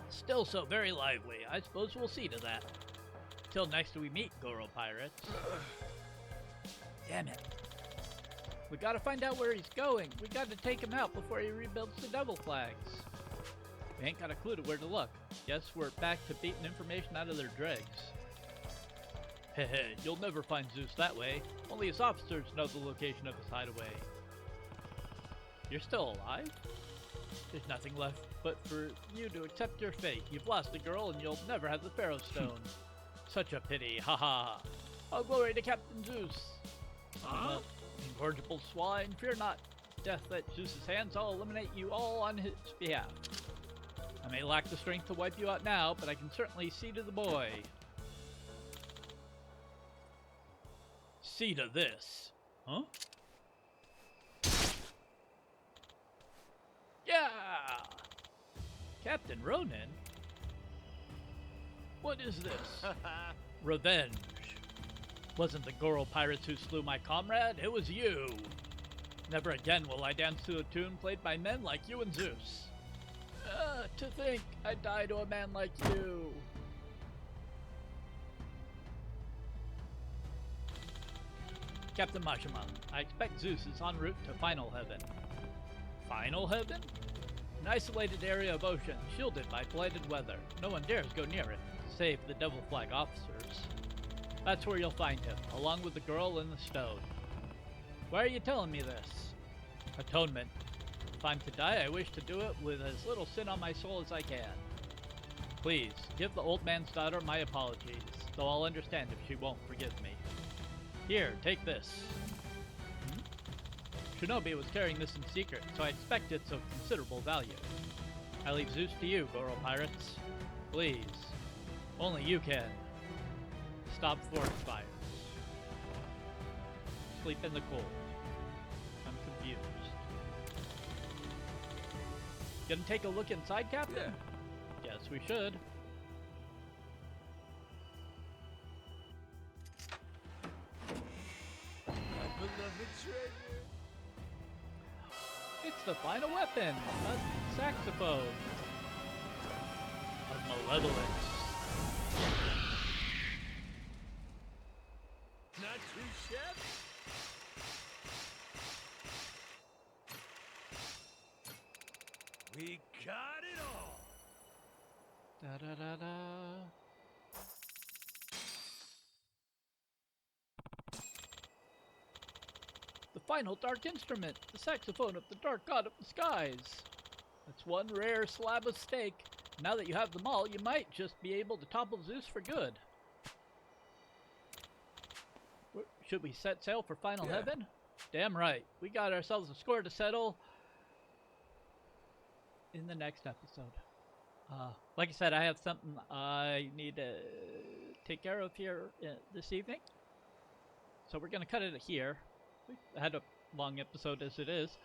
Still so very lively. I suppose we'll see to that. Till next we meet, Goro Pirates. Damn it. We gotta find out where he's going. We gotta take him out before he rebuilds the Devil Flags. We ain't got a clue to where to look. Guess we're back to beating information out of their dregs. Hehe, you'll never find Zeus that way. Only his officers know the location of his hideaway. You're still alive? There's nothing left but for you to accept your fate. You've lost a girl and you'll never have the Pharaoh Stone. Such a pity, haha. All glory to Captain Zeus. Incorrigible swine, fear not. Death at Zeus's hands, I'll eliminate you all on his behalf. I may lack the strength to wipe you out now, but I can certainly see to the boy. See to this. Huh? Yeah! Captain Ronin? What is this? Revenge. Wasn't the Goro pirates who slew my comrade? It was you! Never again will I dance to a tune played by men like you and Zeus. To think I'd die to a man like you. Captain Majima, I expect Zeus is en route to Final Heaven. Final Heaven? An isolated area of ocean, shielded by blighted weather. No one dares go near it, save the Devil Flag officers. That's where you'll find him, along with the girl in the stone. Why are you telling me this? Atonement. If I'm to die, I wish to do it with as little sin on my soul as I can. Please, give the old man's daughter my apologies, though I'll understand if she won't forgive me. Here, take this. Shinobi was carrying this in secret, so I expect it's of considerable value. I leave Zeus to you, Goro Pirates. Please. Only you can. Stop forest fires. Sleep in the cold. I'm confused. Gonna take a look inside, Captain? Yeah. Guess we should. It's the final weapon, a saxophone of malevolence. Not too shabby. We got it all. Da da da da. The final dark instrument, the saxophone of the dark god of the skies. That's one rare slab of steak. Now that you have them all, you might just be able to topple Zeus for good. Should we set sail for Final Heaven? Damn right. We got ourselves a score to settle in the next episode. Like I said, I have something I need to take care of here this evening. So we're going to cut it here. We've had a long episode as it is.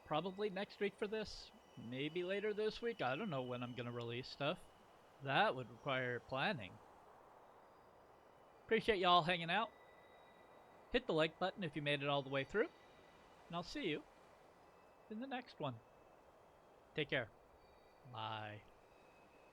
Probably next week for this. Maybe later this week. I don't know when I'm going to release stuff. That would require planning. Appreciate y'all hanging out. Hit the like button if you made it all the way through. And I'll see you in the next one. Take care. Bye.